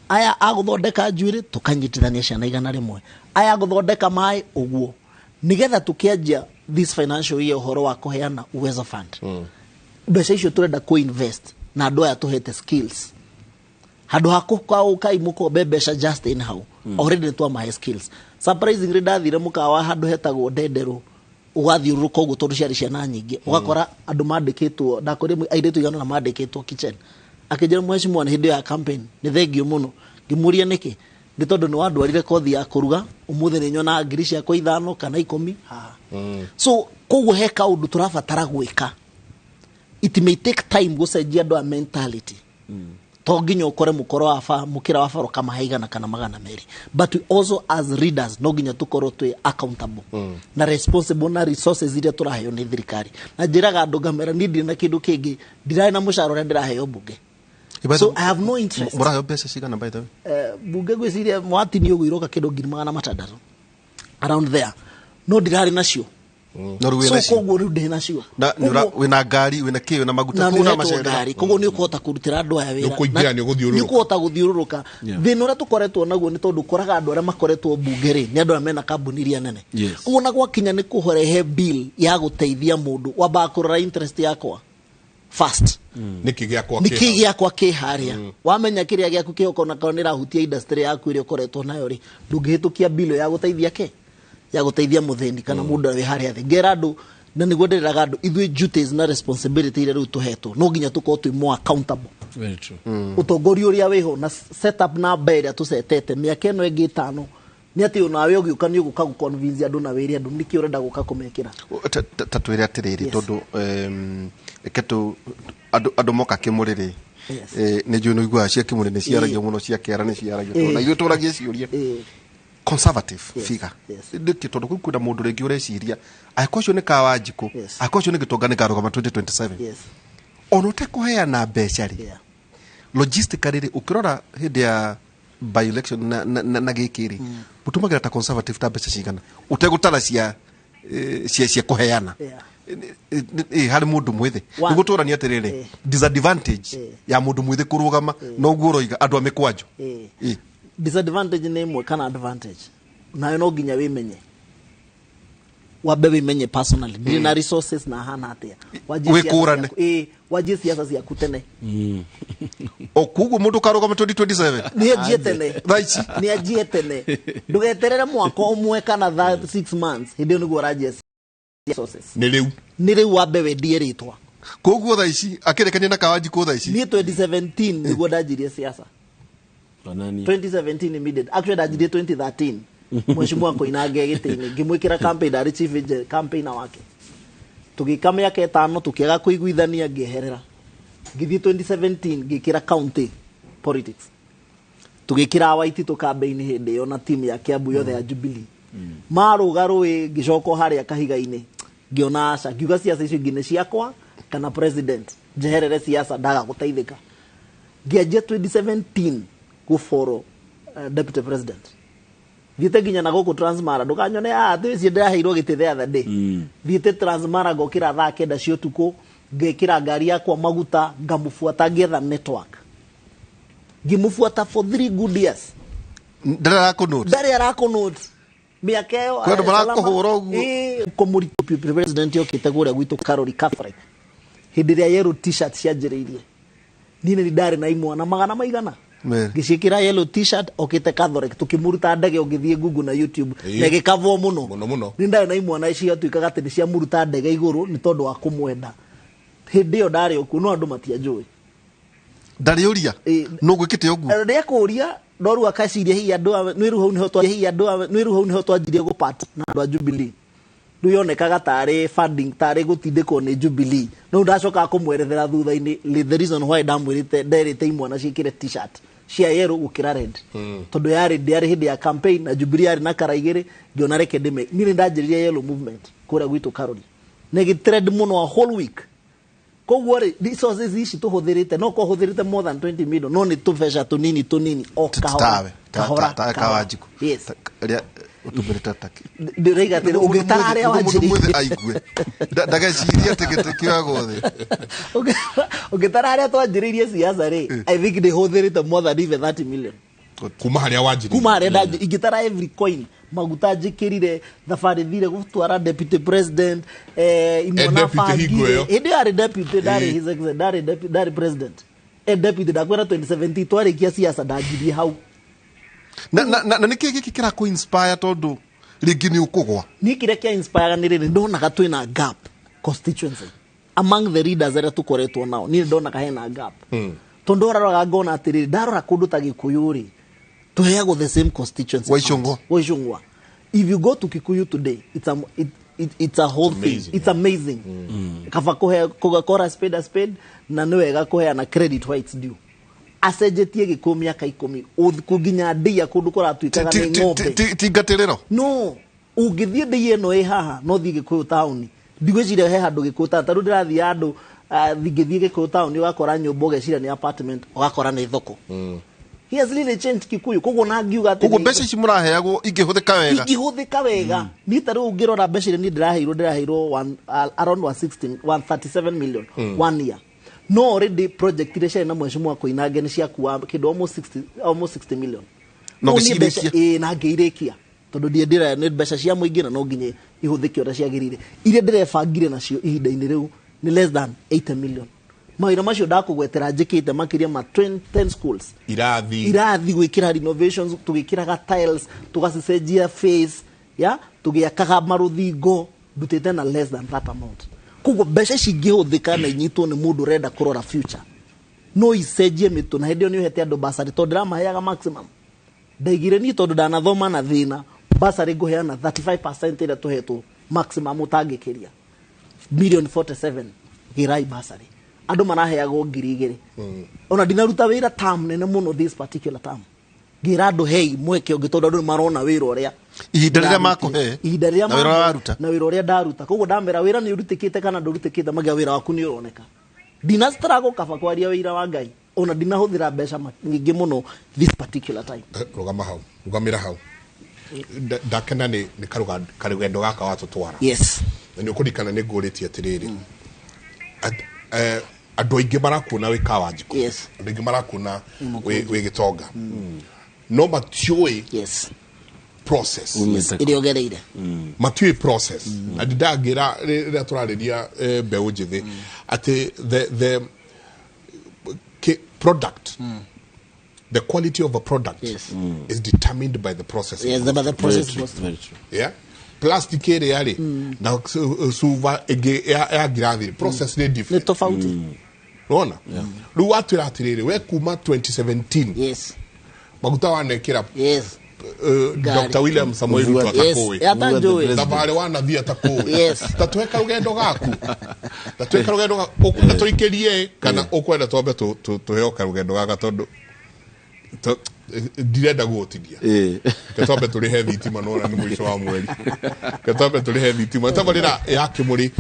aya aguthondeka njwire tukanyitithania ciana 100 aya aguthondeka mai uguo nigetha tukianjia this financial year horo wa kuheana uwezo fund mbeca icio turenda ku invest na andu aya tuhete skills handu hakuka imuko bebesha just in how already to my skills surprisingly ndathire mukawa handu hetagwo Ndenderu ugathiuruka ugu tondu ciari ciana nyingi ugakora andu mandikitwo ndakore aidetu igana na mandikitwo kitchen akijira mheshimiwa ni hindi ya campaign ni thengio muno ngimuria niki ndi tondu ni wandwarire kothi ya kuruga umuthe ni nyona ngiri cia kwa 5 kana 10 so koguo he kaundu turabatara gwika it may take time gucenjia andu a mentality to nginya ukore mukoro wa mukira wa faro kama haigana kana 200 but we also as readers no nginya tukoro twi accountable na responsible na resources iria turaheo ni thirikari na njiraga andu ngamera nindi na kindu kingi ndirai na musharo ria ndiraheo bunge so I have no interest muraheo pesa cigana by the way bunge gwiciria mwati ni uguiroka kindu 600 around there no ndirari nacio no ruwe nacio so koguo ndi nacio na wina ngari wina ki wina maguta kuna macera koguo ni ukuhota kurutira andu aya wira ni ukuhota guthiururuka thina uria tukoretwo naguo ni tondu koraga andu aria makoretwo bungeri ni andu aria mena kambuni iria nene koguo na gwakinya ni kuhorehe bill ya guteithia mundu wamba kurora interest yakwa fast niki giakwa kiharia wamenya kiria giaku kioko na kana irahutia industry yaku iria ukoretwo nayo ri ndungihitukia bill ya guteithia ke ya guteithia muthini kana mundu we haria thi ngera andu na niguo ndiraga andu ithui duties na responsibility ile riu tuhetwo no nginya tukorwo twi more accountable. Very true. Utongoria uria wiho na setup na mbere tusetete miaka eno ingi 5 ni ati unawe ugiuka ni uguka guconvince andu na wiri andu niki urenda guka kumekira tatwire atiriri tondu eketu andu moka Kimuri ni juno igwa cia Kimuri ni ciaragio muno cia kera ni ciaragio tona ithu turagie ciuria conservative figure ndiki tondu kuu kuna mundu ringi ureciria aikocio ni Kawanjiku aikocio ni Gitonga ni karugama 2027 ono te kuheana mbeca ri logistically ri ukirora hindi ya by election na gikiri mutumagira ta conservative ta mbeca cigana utegutara cia kuheana hari mundu mwithi niguturania atiriri disadvantage ya mundu mwithi kurugama no guo roiga andu amikwanjo disadvantage ni imwe kana advantage nayo no nginya wimenye wabe wimenye personally ndiri na resources na hana atia wajie siasa cia kutene okugu mundu karugama 2027 ni ajie tene ni ajie tene ndugeterere mwaka umwe kana 6 months hindi niguo rajie resources ni riu wabe wendie ritwa koguo thaici akirekania na Kawanjiku thaici ni 2017 niguo ndajirie siasa 2017 immediate actually ndajirie 2013 mheshimiwa Koinange gitini ngimwikira campaign dari chief campaigner wake tugikama yake 5 tukiaga kuiguithania ngeherera ngithi 2017 ngikira county politics tugikira Waiti to campaign hindi yo na team ya Kiambu yothe ya Jubilee marugarui ngicoko haria kahiga-ini ngiona aca ngiuga siasa icio ingine ciakwa kana president njeherere siasa ndaga guteithika ngianjia 2017 guforo deputy president thiete nginya na guku Transmara ndukanyone twisi ndiraheirwo giti the other day thiete Transmara ngokira thaa 9 cia utuku ngekira ngari yakwa maguta ngamufuata ngetha network ngimufuata for 3 good years ndari arakunote miakeo kwendo barakuhura uguo Kimuri president yokite guria gwitu Karori Catholic hindi ria yellow t-shirt cianjiriirie nini ni ndari na imwana magana maigana gicikira yellow t-shirt okite Catholic tukimuruta ndege ugithie Google na YouTube ndege kavo muno ni ndari na imwana icio tuikaga ati ni cia muruta ndege iguru ni tondu wa kumwenda hindi yo ndari oku no andu matianjui ndari uria no gwikite uguo ndia kuria doru akasiria hi andu nwiru hau niho twanjirie gupat na andu a Jubilee nduyonekaga tari funding tari gutindikwo ni Jubilee no ndacoka kumwerethera thutha-ini the reason why ndamwirite nderite imwana ciikire t-shirt cia yellow gukira red tondu yari ndiari hindi ya campaign na Jubilee yari na karaigiri ngiona reke ndime nini ndanjiriria yellow movement kuria gwitu Karori negi trend muno a whole week koguo ri resources ici tuhuthirite no kuhuthirite more than 20 million no ni tuvesha tunini o kahora Kawanjiku yes utumirita taki ndireiga tiri ugitara aria wanjiri aigue ndageciria tikitikiwa gothe ugitara aria twanjiririe siasa ri I think they huthirite more than even 30 million kuma haria wanjiri kuma haria igitara every coin maguta njikirire thabari thire gutwara deputy president imona fangire indi ari deputy dari his excellency dari president deputy dakwera 2017 twarikia siasa ndajirie hau na niki giki kira ku inspire tondu ringi ni ukugwa ni kire kia inspire ni riri ndonaga twina gap constituency among the leaders aria tukoretwo nao ni ndonaga hena gap tondu raroga ngona atiriri ndarora kundu ta Gikuyu ri tuheagwo the same constituency Waicungwa if you go to Kikuyu today it's a whole thing it's amazing kaba kuhe spade a spade na ni wega kuheana credit why it's due asejetie Gikuyu miaka 10 kuginya ndia kundu kuratuikaga ni ng'ombe tingatiriro no ungithie ndii eno haha no thie Gikuyu town ndigwicire he handu Gikuyu town taru ndirathie andu thingithie Gikuyu town ugakora nyumba ugecira ni apartment ugakora ni thoko he has really changed Kikuyu koguo na ngiuga ati koguo mbeca ici muraheagwo ingĩhũthĩka wega ni taru ngirora mbeca ni ndiraheirwo around 137 million 1 year no already project ile na mheshimiwa Koinange ni ciakuwa kido almost 60 million no gicirekia na ngirikia tondu ndira ni mbeca cia muingi na no nginye ihũthĩke ora ciagirire ile ndirebangire nacio ihinda-ini riu ni less than 80 million mawira macio ndakugwetera njikite makiria ma 10 schools irathi gwikira renovations tugikiraga tiles tugacicenjia face ya tugiakaga maruthingo ndutite na less than that amount kugo mbeca cingĩhũthĩka na inyitwo nĩ mũndũ ũrenda kũrora future no icenjie mĩtũ na hĩndĩ ĩyo nĩ ũhete andũ basarĩ tondũ ndĩramaheaga maximum ndaigire niĩ tondũ ndanathoma na thĩna basarĩ ngũheana 35% ĩrĩa tũhetwo maximum ũtangĩkĩria $1,047,000 gĩrai basarĩ andũ maraheagwo 2,000 ona ndinaruta wĩra term nene mũno this particular term ngira andũ hei mweke ũngĩ tondũ andũ marona wĩra ũrĩa ihinda rĩrĩa makũhe ihinda rĩrĩa na wĩra waruta na wĩra ũrĩa ndaruta koguo ndamera wĩra nĩ ũrutĩkĩte kana ndũrutĩkĩte magia wĩra waku nĩ ũroneka ndina struggle kaba kwaria wĩra wa Ngai ona ndinahũthĩra mbeca nyingĩ mũno this particular time rugamĩra hau ndakena nĩ karugendo gaka watũtwara yes na nĩ ũkũrikana nĩ ngũrĩtie atĩrĩrĩ andũ aingĩ marakuona wĩ Kawanjikũ yes andũ aingĩ marakuona wĩ Gĩtonga no matiũĩ yes process iria ũgereire matiũĩ process na ndangĩra rĩrĩa tũrarĩria mbeũ njĩthĩ atĩ the product the quality of a product is determined by the process. Yes, by the process. Very true. Yeah. Plastic area na suva ege ya girathi process ni different. Ni tofauti. Unaona? Rĩu watu ratiriri we kuma 2017. Yes. Maguta wanekera. Yes. Dr. William Samuel Ruto atakoi. Yes. Tabare wanathia atakoi. Yes. Tatweka rugendo gaku. Tatweka rugendo gaku. Natũikerie kana ukwenda twambe tuheoka rugendo gaka tondu direnda gũtithia ketombe tũrĩhe thitima nona nĩ mũico wa mweri ketombe tũrĩhe thitima tabarĩra ya Kimuri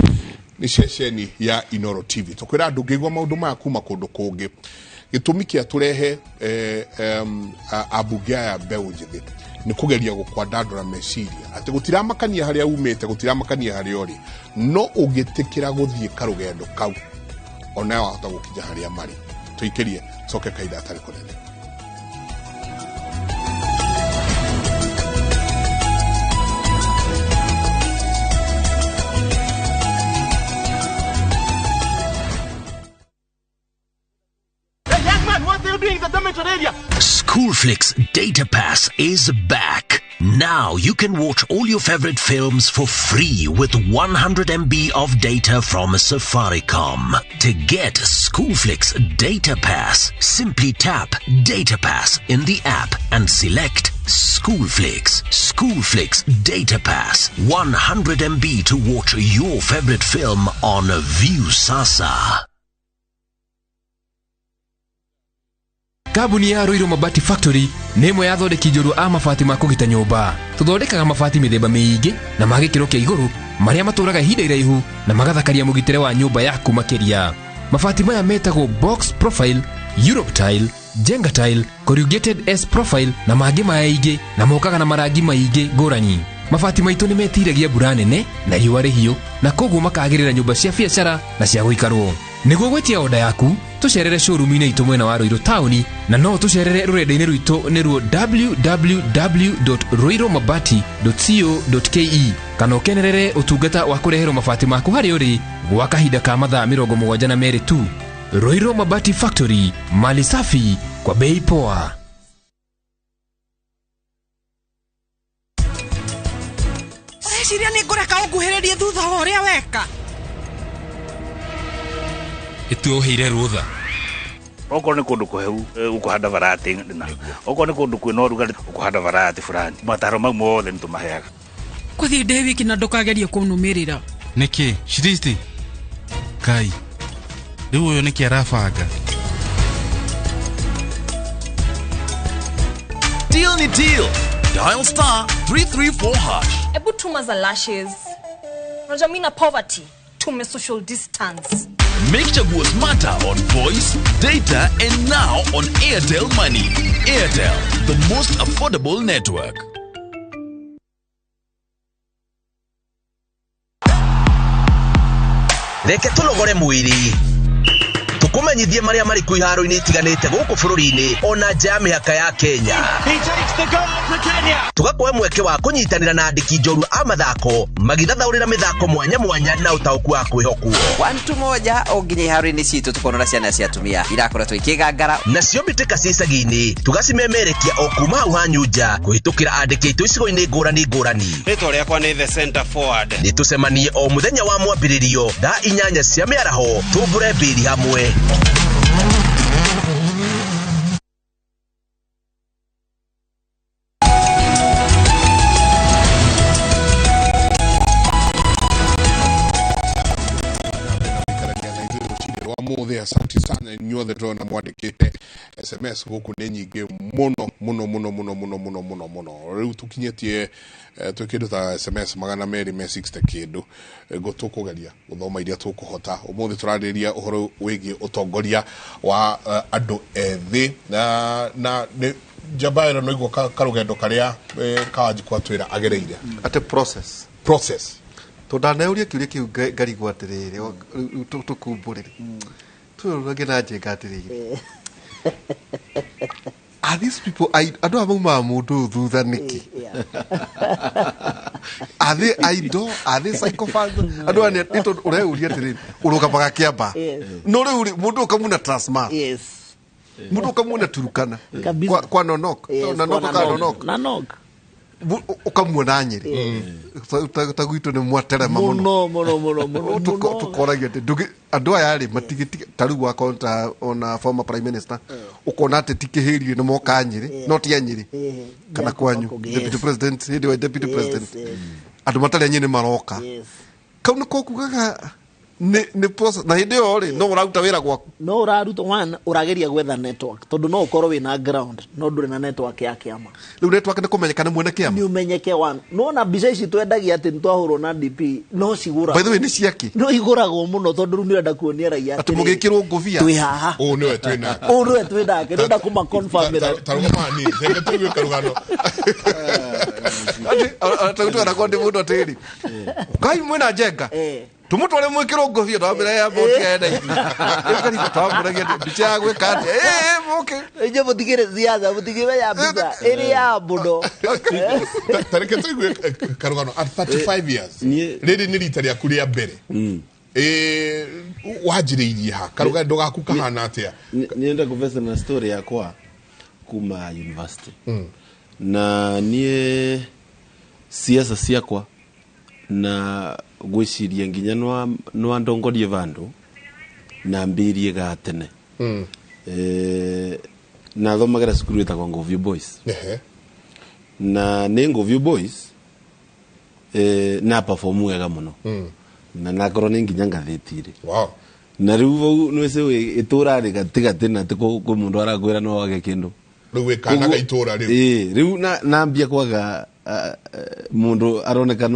nĩ ceceni ya Inoro TV tũkwĩra andũ ngĩigua maũndũ maya kuma kũndũ kũngĩ gĩtũmi kĩa tũrehe abunge ya mbeũ njĩthĩ nĩ kũgeria gũkwandandũra meciria atĩ gũtiramakania harĩa umĩte gũtiramakania harĩa ũrĩ no ũngĩtĩkĩra gũthiĩ karũgendo kau ona wahota gũkinya harĩa marĩ tũikĩrie coke kaida atarĩ kũnene. Schoolflix Data Pass is back. Now you can watch all your favorite films for free with 100 MB of data from Safaricom. To get Schoolflix Data Pass, simply tap Data Pass in the app and select Schoolflix. Schoolflix Data Pass. 100 MB to watch your favorite film on View Sasa. Kabuni ya Roiro Mabati Factory nĩ ĩmwe ya thondeki njũru a mabati ma kũgita nyũmba. Tũthondekaga mabati mĩthemba mĩingĩ na ma gĩkĩro kĩa igũrũ marĩa matũraga ihinda iraihu na magathakaria mũgitĩre wa nyũmba yaku makĩria. Mabati maya metagwo box profile, Europe tile, Jenga tile, corrugated S profile na mangĩ maingĩ na mokaga na marangi maingĩ ngũrani. Mabati maitũ nĩ metiragia mbura nene na riũa rĩhiũ na koguo makagĩrĩra nyũmba cia biacara na cia gũikarwo. Nĩguo gwetia oda yaku tucerere showroom-inĩ itũ mwena wa Roiro Town na no tucerere rũrenda-inĩ rwitũ nĩruo www.roiromabati.co.ke kana ũkenerere ũtungata wa kũreherwo mabati maku harĩa ũrĩ gwa kahinda ka mathaa 72 tu. Roiro Mabati Factory, mali safi kwa bei poa. Ciria nĩ ngũreka ũnguhĩrĩrie thutha wa ũrĩa weka. Ituoheire rutha. Okorwo nĩ kũndũ kũhehu ũkũhanda variety na okorwo nĩ kũndũ kwĩna ũrugarĩ ũkũhanda variety fulani. Mataro mau mothe nĩ tũmaheaga. Kũthiĩ ndĩ wiki na ndũkagerie kũnũmĩrĩra. Nĩkĩ? Shiristi? Kai. Rĩu ũyũ nĩkĩ arabanga? Deal ni deal. Dial star 334#. Ebu tuma za lashes. Unajua mimi na poverty. Tume social distance. Make chaguo smarter on voice, data, and now on Airtel Money. Airtel, the most affordable network. Reke tulogore mwiri. tukumenyithie maria mari ku iharo-ini itiganite guku bururi-ini ona nja ya mihaka ya Kenya. Tugakoe mweke wa kunyitanira na andiki njorua a mathako magithathaurira mithako mwanya mwanya na utauku wa kwihokwo. Wantu moja onginya iharo-ini citu tukonora ciana cia atumia irakoretwo ikigangara nacio mbitĩka cia icagi-inĩ tugacimemerekia o kuma hau hanyu nja kũhĩtũkĩra andĩki aitũ icigo-inĩ ngũrani. Rĩtwa rĩakwa nĩ the center forward. Nĩ tũcemanie o mũthenya wa mwambĩrĩrio thaa 8 cia mĩaraho tũmbũre mbĩri hamwe. Mothe asante sana nyothe ndona mwandikite SMS guku ni nyingi muno riu tukinyetie tukindu ta SMS 260 kindu go tukugeria guthoma iria tukuhota umuthi turariria uhoro wigi utongoria wa andu ethi na Jabaira no igwo karugendo karia kawaji kwatwira agereire ate process tondanaũria kiuria kiu ngari gwatirire tukumburire turoge na njenga atirire are these people ando amuma mundu thutha niki are they idol are they psychopaths ando ani nito ureuria atirire urugamaga kiamba no reu mundu ukamuna transmart yes mundu ukamuna turukana kwa nonok nanok ukamuona Nyeri tagwito ni mwaterema muno tukoragia andu aya ri matigiti tariu wa konta ona former prime minister ukona ati tikihirie ni moka Nyeri not ya Nyeri kana kwanyu deputy president deputy president andu matari Nyeri maroka kau niko kugaga ni process na hindi yo ri no uraruta wira gwaku no uraruta wana urageria gwetha network tondu no ukorwo wina ground no nduri na network ya kiama riu network ni kumenyekana mwene kiama ni umenyeke wana no na bica ici twendagia ati ntwahurwo na DP no cigura by the way ni ciaki no iguragwo muno tondu ni ndenda kuonia raia ati mugikirwo nguvia twi haha o niwe twinake ndenda kuma confirm taruga mani thenge tuwe karugano ati anakonde mundo tiri kai mwena jenga tumutware mwikiro nguvia twambira ya boti enda ikari twambiragia bicha gwikate okay eje mutigire ziaza mutigire ya biza eri ya budo tareke tuwe karugano at 35 years riri ni rita rya kuria mbere wajiririe ha karugano gaku kahana atia nienda kuvesa na story yakwa kuma university na nie siasa ciakwa na gwiciria nginya no ndongorie vandu na mbirie gatene na thomagera cukuru itagwo Nguvio Boys na ni Nguvio Boys na perform wega muno na nakorwo ni nginya ngathitire na riu vau nwese itura ri gatigati na tiko ku mundu aragwira no wage kindu riu wekanaga itura riu riu na mbia kwaga mundu aroneka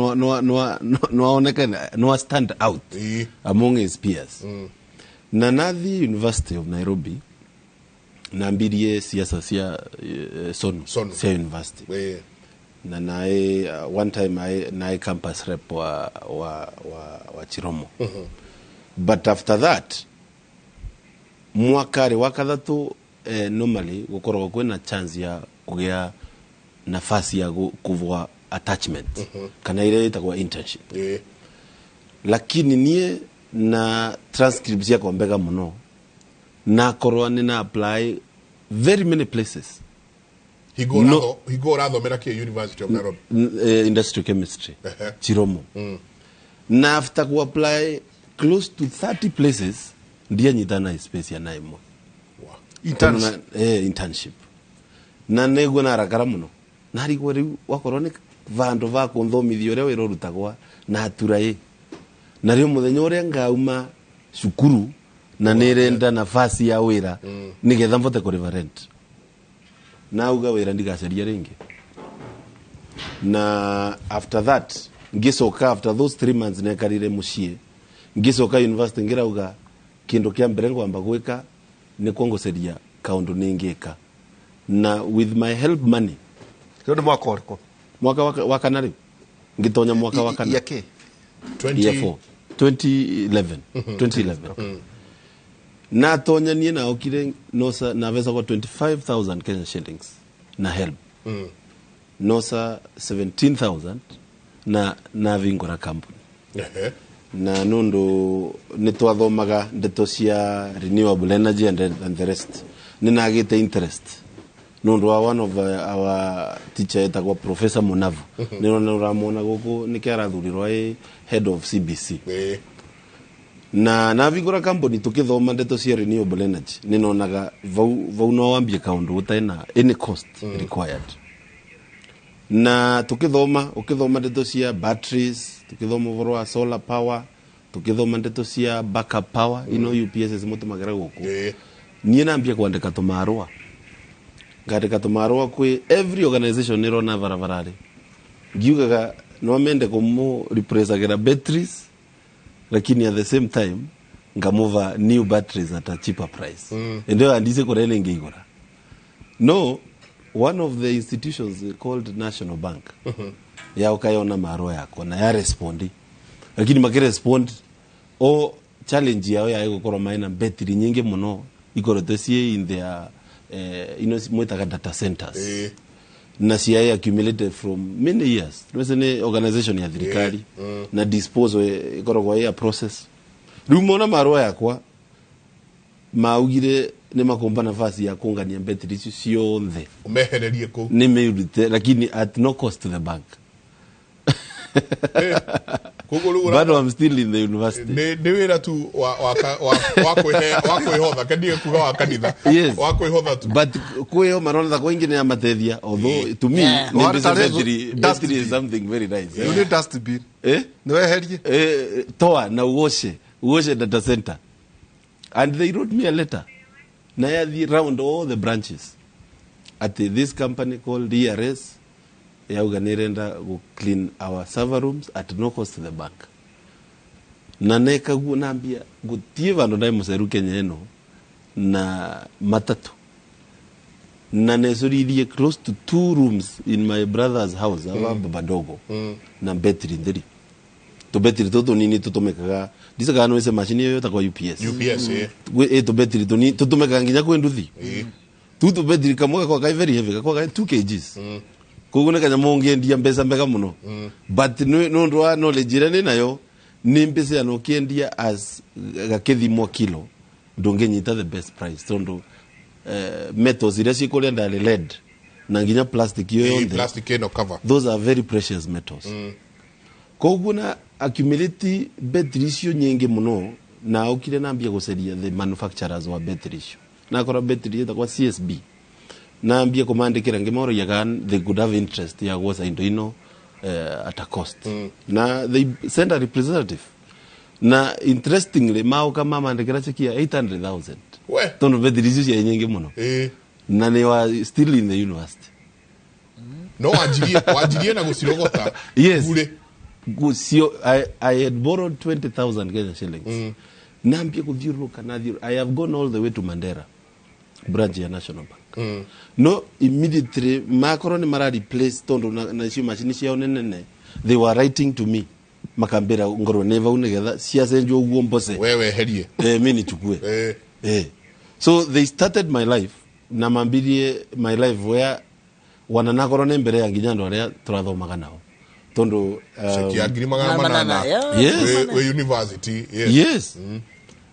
no stand out among his peers na nathi University of Nairobi na mbirie siasa cia cia university na nae one time nae campus rep wa Chiromo but after that mwakari wakathatu normally gukorwo kwina chance ya kugia nafasi ya kuvua attachment kana ile itakuwa internship lakini nie na transcripts ya kwambega muno na korwa ni na apply very many places higo ratho meraki University of Nairobi industry chemistry Chiromo na after ku apply close to 30 places ndia nyitana space ya naimo internship na nego na rakara muno nari gwari wakorwo ni vandu va kunthomithio ria wira rutagwa na aturai na rio muthenya uria ngauma cukuru na nirenda nafasi ya wira nigetha mvote kuriva rent na uga wira ndigaceria ringi na after that ngicoka after those 3 months nekarire mucie ngicoka university ngirauga kindu kia mbere ngwamba gwika ni kwongoceria kaundu ningika na with my help money ndio mwaka oriko mwaka wa kanari ngitonya mwaka wa kanari yake 2011 na tonya nie na okire nosa na vesa kwa 25,000 Kenya shillings na help nosa 17,000 na vingora company na nondo nitwathomaga ndeto cia renewable energy and the rest ninagite interest nondo wa one of our teacher etagwa Professor Munavu nirona uramona guku nikiarathurirwa head of CBC na vingora company tukithoma ndeto cia renewable energy ninonaga vau no wambie kaundu utaina any cost required na ukithoma ndeto cia batteries tukithoma voro wa solar power tukithoma ndeto cia backup power UPS mutumagera guku nie nambia kuandika tumarua ngandika tumarua kwi every organization nirona varavarari ngiugaga no mende kumu replace agera batteries lakini at the same time ngamova new batteries at a cheaper price ndio andise korene ngigora no one of the institutions called National Bank ya ukayona marua yako na ya respondi lakini makirespond o challenge yao ya gukora maina battery nyingi muno ikorotesie in their mwetaga data centers na cia accumulated from many years twesene organization ya thirikari na dispose ikoragwo ya process rumona marua yakwa maugire ni makomba nafasi ya kungania battery cionthe umehererie ku ni meurite lakini at no cost to the bank but I'm still in the university ni wira tu wa kuihodha kadie kuga wa kanitha wa kuihodha tu but kuyo marona kwa ingine ya matethia although to me battery is something very nice you need dustbin no weherie toa na uoshe data center and they wrote me a letter na ya round all the branches at this company called ERS ya uganirenda go clean our server rooms at no cost to the bank na neka gunambia gutie vandu ndai museru Kenya eno na matatu na nesuririe close to 2 rooms in my brother's house aba babadogo na battery ndiri to battery toto nini tutomekaga disaga no ese machine yo ta kwa UPS to battery to ni tutomeka nginya kwenduthi to battery kamoga kwa kai very heavy kwa 2 kgs kugune kanya monge ndia mbesa mbega muno but no ndo knowledge rene nayo ni mbesa no kiendia as gakethimo kilo ndongenyita the best price tondo metals ira cikole ndale lead na nginya plastic yo yonde plastic no cover those are very precious metals kuguna accumulate batteries yo nyingi muno na ukire nambia guceria the manufacturers wa batteries na kora battery eta kwa CSB naambia komandikira ngimoro yagan they could have interest ya gosa into at a cost na they send a representative na interestingly mao kama mandikira chekia 800,000 tono batteries ya nyingi muno na they were still in the university no wajirie na gusirogota yes gusio I had borrowed 20,000 Kenya shillings naambia kuthiuruka na I have gone all the way to Mandera branch ya National Bank no immediately makoro ni mara replace tondo na cio machine cia onene they were writing to me makambera ngoro neva unegetha cia senjo uguo mbose wewe herie mimi nichukue so they started my life na mambirie my life where wananakoro ne mbere ya nginya ndo aria turathomaga nao tondo sekia ngiri magana manana we university yes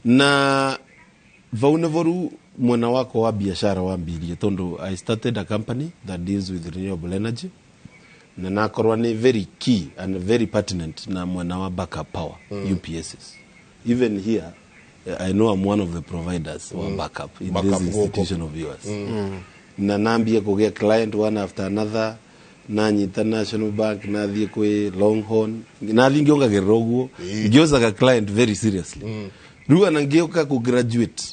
na vaunevoru mwana wako wa biashara wa mbirie tondo I started a company that deals with renewable energy na nakorwa ni very key and very pertinent na mwana wa backup power UPSs even here I know I'm one of the providers of backup in this institution of yours na nambia kugea client one after another na International Bank na thie kwe Longhorn na thingionga geroguo ngiozaga client very seriously ruga na ngioka ku graduate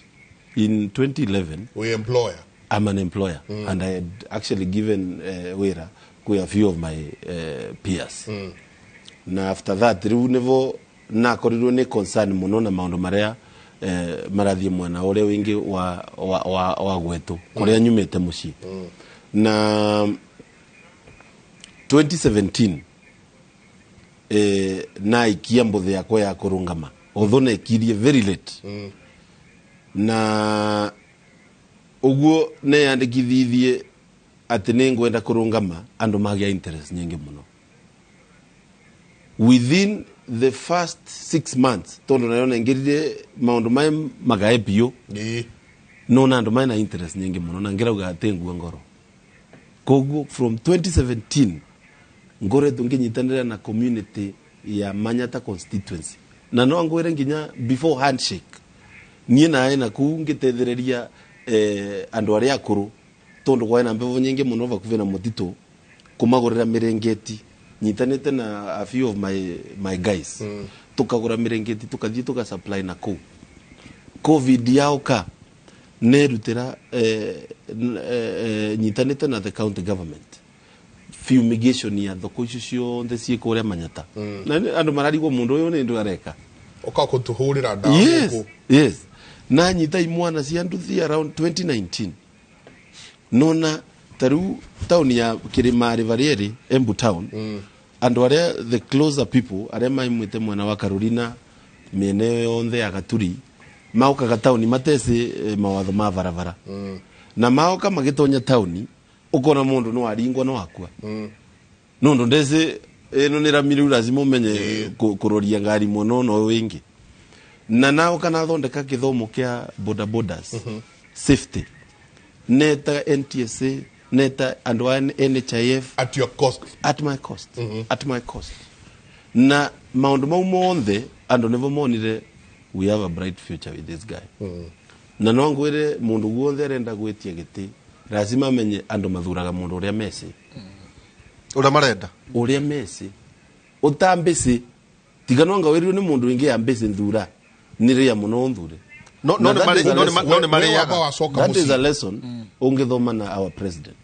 in 2011 we employer I'm an employer and I had actually given wera to a few of my peers na after that riu nevo na korirwo ne concern muno na maundu maria marathie mwana ore wingi wa gwetu kuria nyumete muci na 2017 na ikia mbuthe yakwa ya kurungama although na ikirie very late na uguo ne yandikithithie ati ni ngwenda kurungama andu magia interest nyingi muno within the first 6 months tondo nayo ngirire maundu mai magae bio no na andu mai na interest nyingi muno na ngirauga atengu ngoro koguo from 2017 ngore tunginyitanira na community ya Manyata constituency na no ngwire nginya before handshake nie nae na ku ngitethereria andu aria akuru tondo kwa na mbevo nyingi muno vakuve na mutito kumagurira mirengeti nyitanite na a few of my guys tukagura mirengeti tukathie tuka supply na ku covid yauka nerutira nyitanite na the county government fumigation ya thoko icio ciothe ciikuria Manyata na andu mararigwo mundu uyu ni ndu areka ukakutuhurira ndawa yes na nyita imwana cia nduthi around 2019 nona taru town ya Kirimari Varieri Embu town andu aria the closer people aria maimwite mwana wa Carolina mene yonthe ya Gaturi maukaga town matese mawatho ma varavara na mauka magitonya town ukona mundu no aringwa no akua nundu ndese eno ni ramiru lazima umenye kuroria ngari muno no wingi na nao kana thondeka kithomo kia border borders safety neta NTSA neta and NHIF at your cost at my cost na maundu mau monthe andu never monire we have a bright future with this guy na no ngwire mundu guothe renda gwetia giti lazima menye andu mathuraga mundu uria mesi ura marenda uria mesi utambisi tigano ngawirio ni mundu wingi ambisi nthura niria muno nthure no mari yaga that is a lesson ungithoma na our president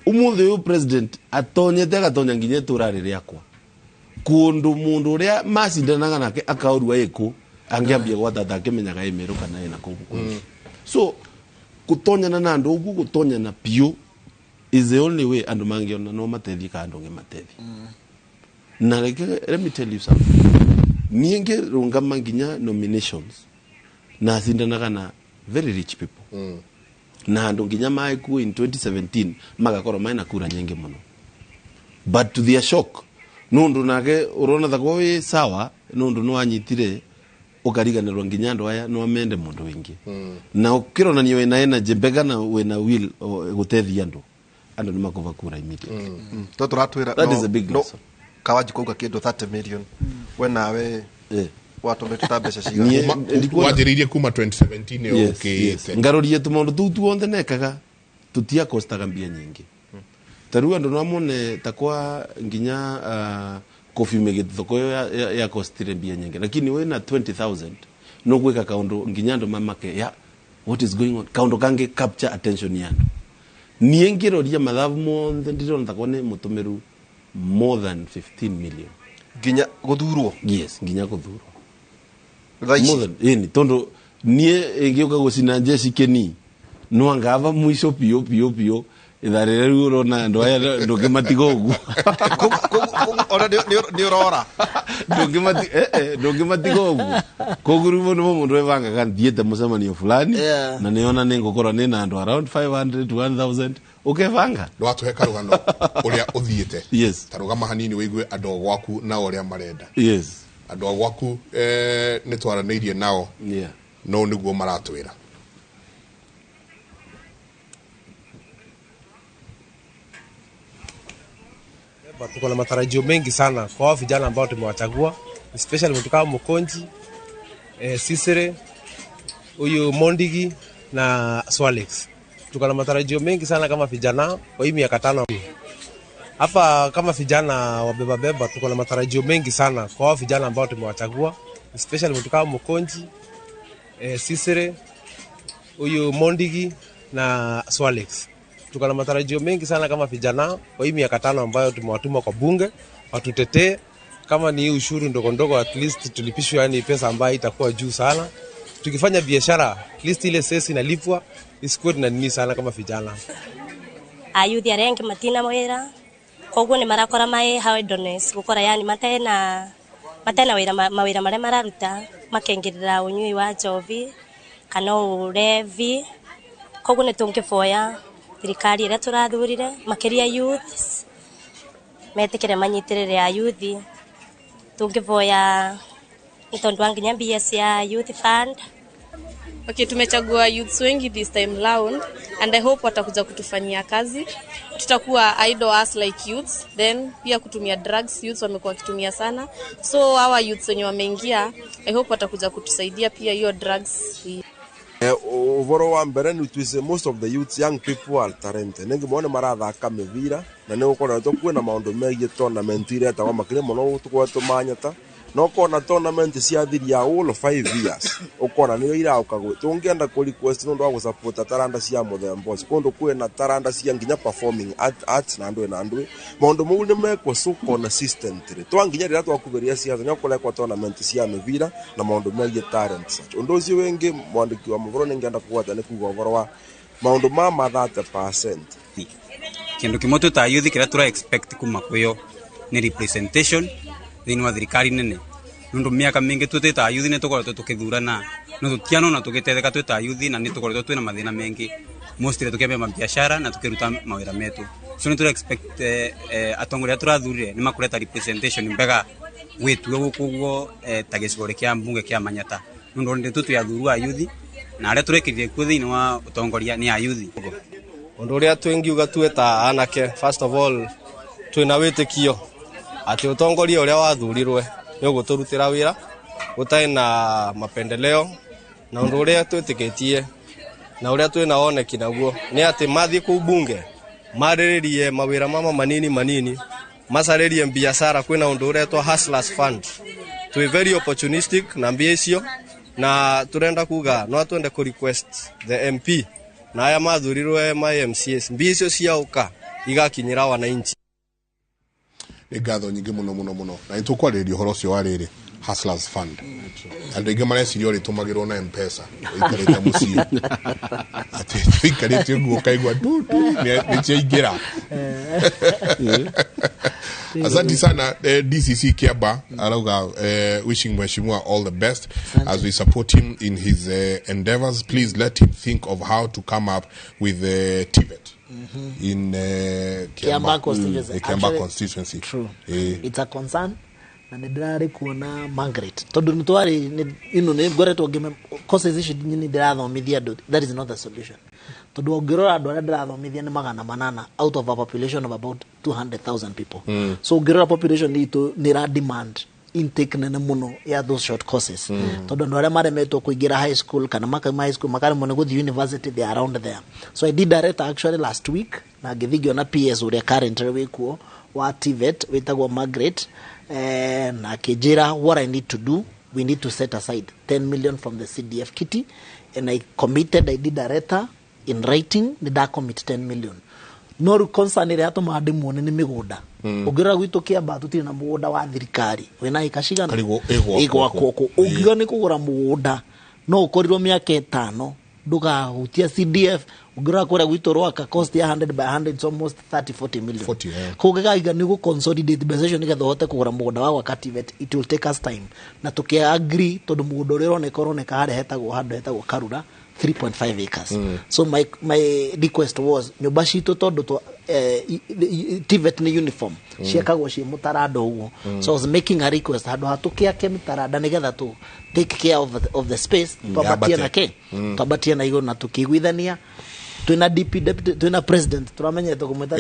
umuthi uyu president atonyete agatonya nginya turari riakwa kundu mundu uria macindanaga nake akaurua iku angiambia gwatata akimenyaga imero kana ina kuku so kutonyana na andu ugu kutonyana pio is the only way andu mangiona no matethi ka andu ngematethi na let me tell you something nienge rungama nginya nominations na sindanaga na very rich people na andu nginya maiku in 2017 magakora maina kura nyingi muno but to their shock nundu nake urona thako we sawa nundu no anyitire ukariganirwa nginya andu aya no amende mundu wingi na ukirona ni wena energy bega na wena will gutethi andu ni makova kura immediately to turatwira that is a big loss kawaji kuga kindu 30 million we nawe watu metata mbeca cigana wajiririe kuma 2017 ukiyete ngarorie tumundu tu tuonde nekaga tutia kostaga mbia nyingi taru andu no amone takwa nginya kofumege thoko ya kostire mbia nyingi lakini we na 20,000 no gweka kaundu nginya ndo mamake ya what is going on kaundu kange capture attention yandu niengiroria mathabu monthe ndiro ntakone mutumiru more than 15 million nginya guthurwo yes nginya guthurwo more than ini tondo nie engioka gusina jeshi keni no angava mwisho pio itharire ruro na ndo aya ndogimatigogu ora ni urora ndogimatigogu kogurumo no mundu evanga kan diete musemanio fulani na niona ningokora nina ndo around 500 to 1000 ukevanga ndo atuheka rugano uria uthiete yes tarugama hanini wigue andu gwaku na uria marenda yes andu gwaku ni twaraneirie nao no niguo maratwira tuko na matarajio mengi sana kwa vijana ambao tumewachagua, especially mtu kama Mukonji, Sisere, huyu Mondigi na Swalex. Tuko na matarajio mengi sana kama vijana kwa hii miaka 5. Hapa kama vijana wabeba tuko na matarajio mengi sana kwa vijana ambao tumewachagua, especially mtu kama Mukonji, Sisere, huyu Mondigi na Swalex. Tuko na matarajio mengi sana kama vijana kwa hii miaka 5 ambayo tumewatuma kwa bunge watutetee. Kama ni ushuru ndogo at least tulipishwe, yani pesa ambayo itakuwa juu sana. Tukifanya biashara at least ile sesi inalipwa isikuwe na nini sana kama vijana. Ayuthi arengi matina mwera koguo ni marakora mai hawedoness gukora, yani matena wira mawira mare mararuta makengirira unyui wa njovi kana urevi koguo nä tå ngä boya thirikari ä rä a tå rathurire makä youth metä kä re manyitä rä re ya youth tå ngä boya nä tondå wa nginya mbia cia youth fund. Okay, tumechagua youths wengi this time round and I hope watakuja kutufanyia kazi. Tutakuwa idle us like youths, then pia kutumia drugs youths wamekuwa kitumia sana. So our youths wenye wameingia, I hope watakuja kutusaidia pia hiyo drugs. Uvoro wa mbere ni twise most of the youths young people are talented. Nengi mwone marathaka mivira na ni ukona tukwe na maundu megie tournament ire ta wa makire muno tukwa tumanyata. No kona tournament cia thiri ya all 5 years ukona niyo irauka tungienda ku request no ndo support taranda cia muthemba ucio kundu kwina taranda cia nginya performing arts na andu maundu mau ni mekwo so consistently twanginya rira twakugeria cia nya kulekwa tournament cia mivira na maundu megie talents undu ucio wengi mwandiki wa muvoro ningienda kuwata ni kuga uvoro wa maundu ma 30%. Kindu kimoto ta youth kira tura expect kuma kuyo ni representation thini wa thirikari nene nundu miaka mingi tutita youth ne tukoretwo tukithurana no tutiano na tugitetheka twita youth na ni tukoretwo twina mathina mengi mostly tukiambia mabiashara na tukiruta mawira metu so ni tu expect atongoria turathurire ni makureta representation mbega wetu gukugo ta gicigore kia mbunge kia Manyata nundu ndi tutu ya thurua youth na aria turekirire ku thini wa utongoria ni ya youth undu uria twengiuga tweta anake first of all twina witikio ati utongoria uria wathurirwe ni uguturutira wira gutai na mapendeleo na undu uria twitikitie na uria twina oneki naguo ni ati mathie ku bunge mariririe mawira mama manini masaririe biashara kwina undu uria to hustlers fund to very opportunistic na mbia icio na turenda kuga no twende ku request the MP na aya mathurirwe ma MCS mbia icio ciauka igakinyira wananchi ni ngatho nyingi muno na nitukwariria horo cio wa riri hustlers fund andu ingi mareciria ri tumagirwo na M-Pesa ikarita mucio ati ikarite nguo kaigwa ni ciingira asante sana DCC Kiaba arauga wishing mheshimiwa all the best as we support him in his endeavors. Please let him think of how to come up with TVET in Kiamba constituency. Kiamba constituency. True. It's a concern na ndirari kuona Margaret tondu nitwari ino ne goretwo ngime courses ici nyini ndirathomithia ndu that is not the solution tondu ongirora andu aria ndirathomithia ni 800 out of a population of about 200,000 people so ongirora population itu ni ra demand intake nene muno ya those short courses tondu andu aria maremetwo kuingira high school kana makaima high school makare muno guthi university they are around there so I did direct actually last week na ngithigio na PS uria currently wikuo wa TVET witagwo Margaret na kijira what I need to do we need to set aside 10 million from the CDF kitty and I committed I did a letter in writing did I commit 10 million no concern ile ato maade muone ni migunda ugira gwitu Kiamba tutire na mugunda wa thirikari wena ikashigana igwa koko ugira ni kugura mugunda no ukorirwo miaka 5 nduga hutia CDF ugira kora gwitu roaka cost ya 100 by 100 it's almost 30-40 million kugiga iga ni go consolidate bezation iga thote kugura mugunda wa wakati vet it will take us time na tukia agree tondu mugunda uri roneka hare hetagwo handu hetagwo Karura 3.5 acres so my request was nyumba citu tondu to TVET ni uniform ciakagwo ci mutarado uguo so I was making a request handu hatukia ke mutarada nigetha tu take care of the space twabatia na ke twabatia na iguru na tukiguithania twina DP deputy twina president turamenyete kumweta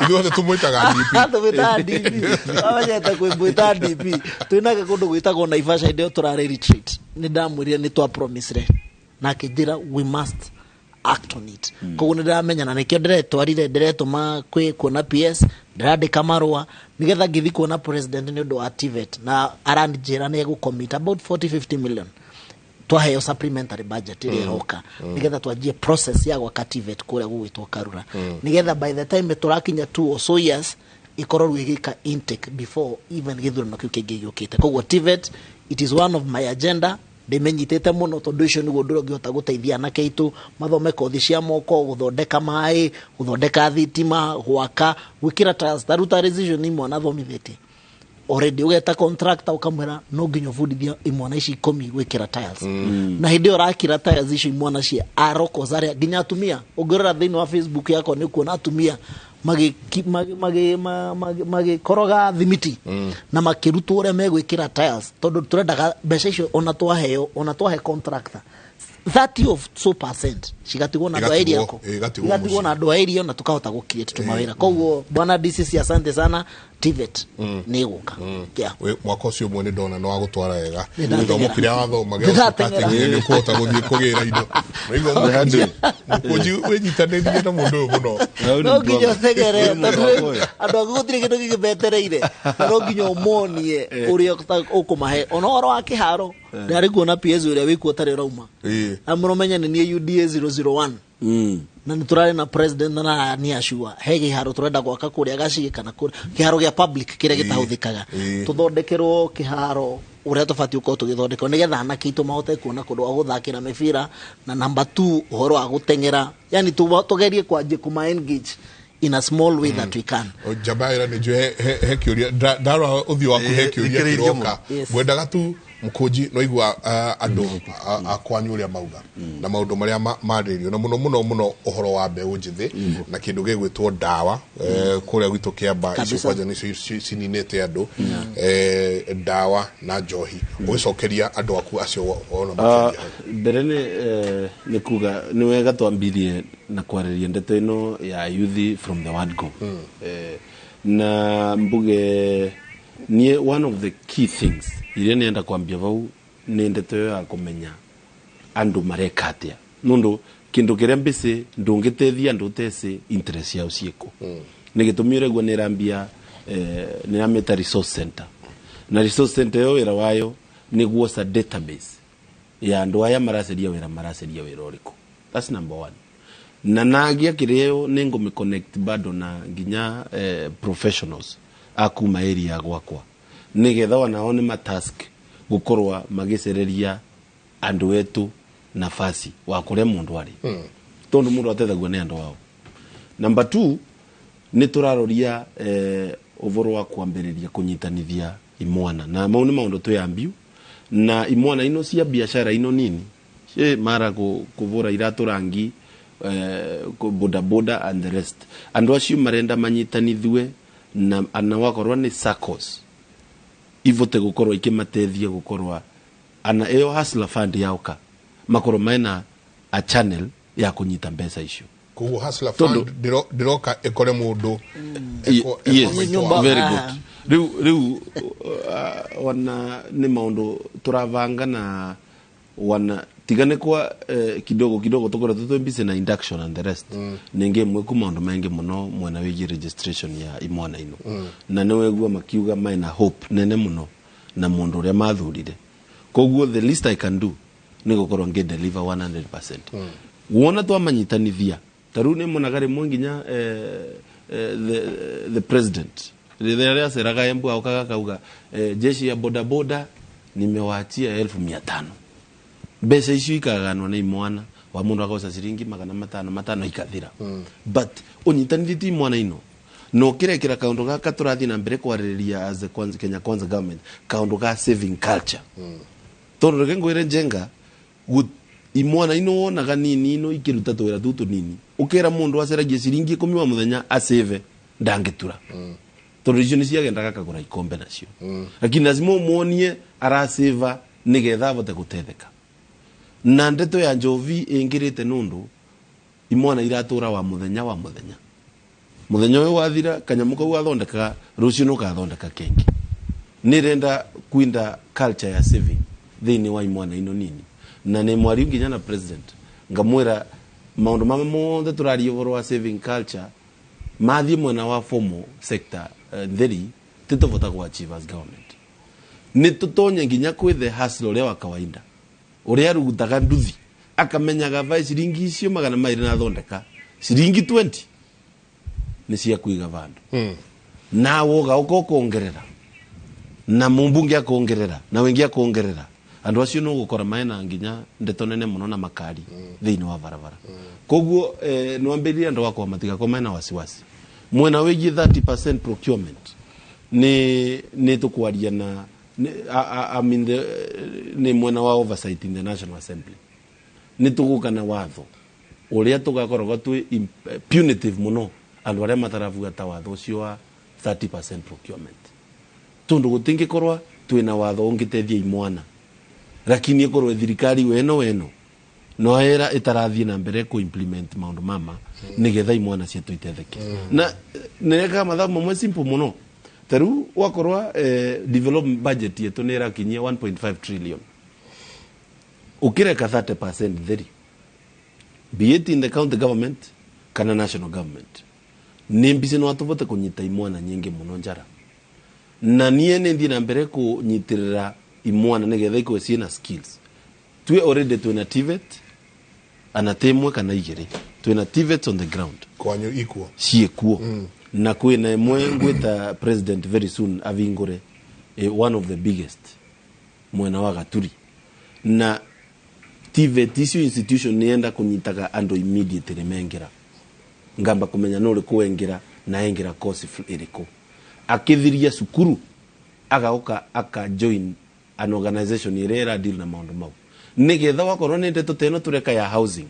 igothe tumwitaga DP amenyete kumweta DP twina kundu gwitagwo Naivasha ndio turare retreat ni ndamwirire ni twa promise na kijira we must act on it koguo ndiramenya na nikio ndiretuma kuona PS ndirandika marua nigetha ngithi kuona president ni undu wa TVET na aranjira ni gucommit about 40-50 million twaheo supplementary budget ile roka nigetha twajie process ya gwaka TVET kuria gugwitwo Karura nigetha by the time turakinya 2 or so years ikorwo igika intake before even githurano kiu kingiyukite koguo TVET it is one of my agenda ndimenyitete muno tondu icio niguo ndurongihota guteithia na keitu mathome kothi cia moko guthondeka mai guthondeka thitima gwaka gwikira taruta decision imwe na thomithete already ugeta contractor ukamwira no nginya fundithia imwana ici 10 gwikira tiles na hindi urakira tiles ici imwana cia aroko zaria nginya atumia ungirora thini wa Facebook yako ni kuona atumia magi koroga thimiti na makirutwo uria megwikira tiles tondu turendaga mbeca icio ona twahe contractor 30% cigatigwo na andũ airi yako igatigwo na andũ airi ona tukahota gukirete tumawira koguo bwana DCC asante sana TVET ni guka we mwaka ucio mwene ndona no agutwara wega githomo kiria wathoma gĩa ni kuhota guthii kugira indo niguo mukunji winyitanĩrie na mundu muno no nginya tegere andũ agutire kindu gigibetereire no nginya umonie uria ukumahe ona oro wa kiharo ndari kuona PS uria wikuo tari rauma amuromenya ni UDA 001 na niturare na president na ni ashua hege haro turenda gwaka kuria gacige kana kuria kiharo gya public kiria gitahuthikaga tuthondekerwo kiharo uria tufati uko tugithondeka nigetha na kitu mahote kuona kundu guthakira mibira na number 2 uhoro wa gutengera yani tugerie kwaje kuma engage in a small way that we can jabaira ni je he kiuria ndaro uthi waku he kiuria kiroka wendaga tu mukunji no igwa andu akwanyu uria mauga na maundu maria maririo na muno uhoro wa mbeu njithi na kindu gigwitwo dawa kuria gwitu Kiamba icio kwanja ni cininete andu dawa na njohi ugicokeria andu aku acio ona makiria mbere ni kuga ni wega twambirie na kwariria ndeto ino ya youth from the word go na mbuge ni one of the key things iria nenda kwambia vau ni ndeto ya kumenya andu marekatia nundu kindu kiria mbisi ndungitethia andu tese interest yao cieko nigitumire gwa nirambia nirameta resource center na resource center yo ira wayo ni guosa database ya andu aya maraceria wira uriko. That's number 1. Na nagia kireo ningo me connect bado na nginya professionals akuma area gwakwa nigetha wanaone matask gukorwa magicereria andu etu nafasi wa kuria mundu ari tondu mundu atethagwo ni andu wao. Number 2 ni turaroria ovoro wa kuambiriria kunyitanithia imwana na mauni maundu tuyambiu na imwana ino cia biashara ino nini mara kuvura iratu rangi boda and the rest andu acio marenda manyitanithwe na anawakorwa ni SACCOS ivote gukorwa ikimatethia gukorwa ana eyo hustler fund yauka makorwa maina a channel ya kunyita mbeca icio kugu hustler fund diroka ekore mundu yes very good riu wana ni maundu turavanga na wana tigane kwa kidogo tukora tutombise na induction and the rest ninge mweku maundu mengi muno mwana wigi registration ya imwana ino na newegua makiuga maina hope nene muno na mundu uria mathurire koguo the least I can do ni gukorwo nge deliver 100% wona twamanyitanithia taru ni munagare mwenginya the president ria seraga embu aukaga kauga jeshi ya boda nimewachia 1500 mbeca icio ikaganwa na imwana wa mundu agoca ciringi 500 ikathira but unyitanithiti imwana ino no kirekira kaundu gaka turathi na mbere kwaririria as the Kenya Kwanza government kaundu ga saving culture tondu ngwire njenga imwana ino wonaga nini ino ikiruta twira tutu nini ukera mundu aceragie ciringi 10 wa muthenya asave ndangitura tondu icio ni ciagendaga kagura ikombe nacio lakini lazima muonie araseva nigetha avote gutetheka na ndeto ya njovi ingirite nundu imwana iratura wa muthenya muthenya uyu wathira kanyamuka wathondeka rucio no kathondeka kengi nirenda kuinda culture ya saving thini wa imwana ino nini na ni mwari nginya na president ngamwira maundu mama mothe turari uvoro wa saving culture mathi mwena wa formal sector theri titovota kwa achieve as government ni tutonye nginya kwi the hustle uria wa kawaida uria rugutaga nduthi akamenyaga vai ciringi icio 200 na thondeka ciringi 20 ni cia kuiga vandu na woga ukokongerera na mumbunge akongerera na wengi akongerera andu acio no gukora maina nginya ndeto nene muno na makari thini wa barabara koguo nwambiria ndo wakwa matiga kwa maina wasiwasi mwena wegi 30% procurement ni tukwaria na I mean ni mwena wa oversight in the National Assembly ni tugukana watho uria tugakorwo tu punitive muno andu aria matarabuata watho ucio wa 30% procurement tundu gutingikorwa twina watho ungitethia imwana lakini ikorwe thirikari weno no era itarathie na mbere ku implement maundu mama nigetha imwana cietu itetheke na nireka mathamu mwe simple muno taru wakorwa development budget yetu nira kinyia 1.5 trillion ukireka 30% theri be it in the county government kana national government nimbisi no atuvote kunyita imwana nyingi muno njara na niye nthi na mbere kunyitirira imwana nigetha iko ciina skills twe already twina TVET anatemwe kana igiri twina TVET on the ground kwanyu equal ciekuo na kwina imwe ngwita president very soon avingure one of the biggest mwena wa Gaturi na TVET icio institution nienda kunyitaga ando immediately mengera ngamba kumenya no rikuengera na engera course iriko akithiria sukuru agaoka aka join an organization irera deal na maundu mau nigetha wakorwo ni ndeto teno tureka ya housing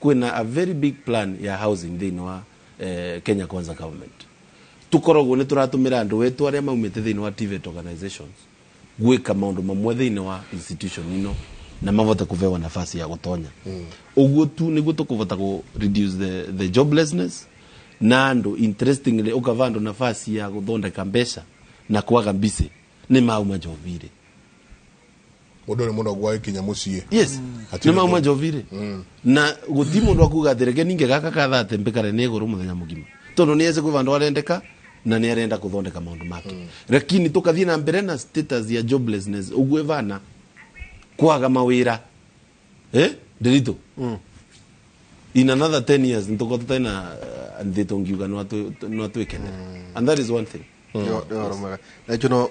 kwina a very big plan ya housing thini wa Kenya Kwanza government tukorogwo ni turatumira andu wetu aria maumite thini wa TVET organizations gwika maundu mamwe thini wa institution ino na mavote kuvewa nafasi ya gutonya uguo tu niguo tukuvota ku reduce the joblessness na andu interestingly ukavando nafasi ya guthondeka mbeca na kwaga mbise ni mauma jovire modole muno gwa ikinya mucie yes ni mauma jovire na guti mundu akuga thireke ninge gaka kathate mbikare ni iguru muthenya mugima tondu ni eze kuvando arendeka na ni arenda kuthondeka maundu make lakini tukathie na mbere na status ya joblessness uguo vana kwaga mawira delito in another 10 years ntukota tena ndito ngiuga no twekene and that is one thing na juno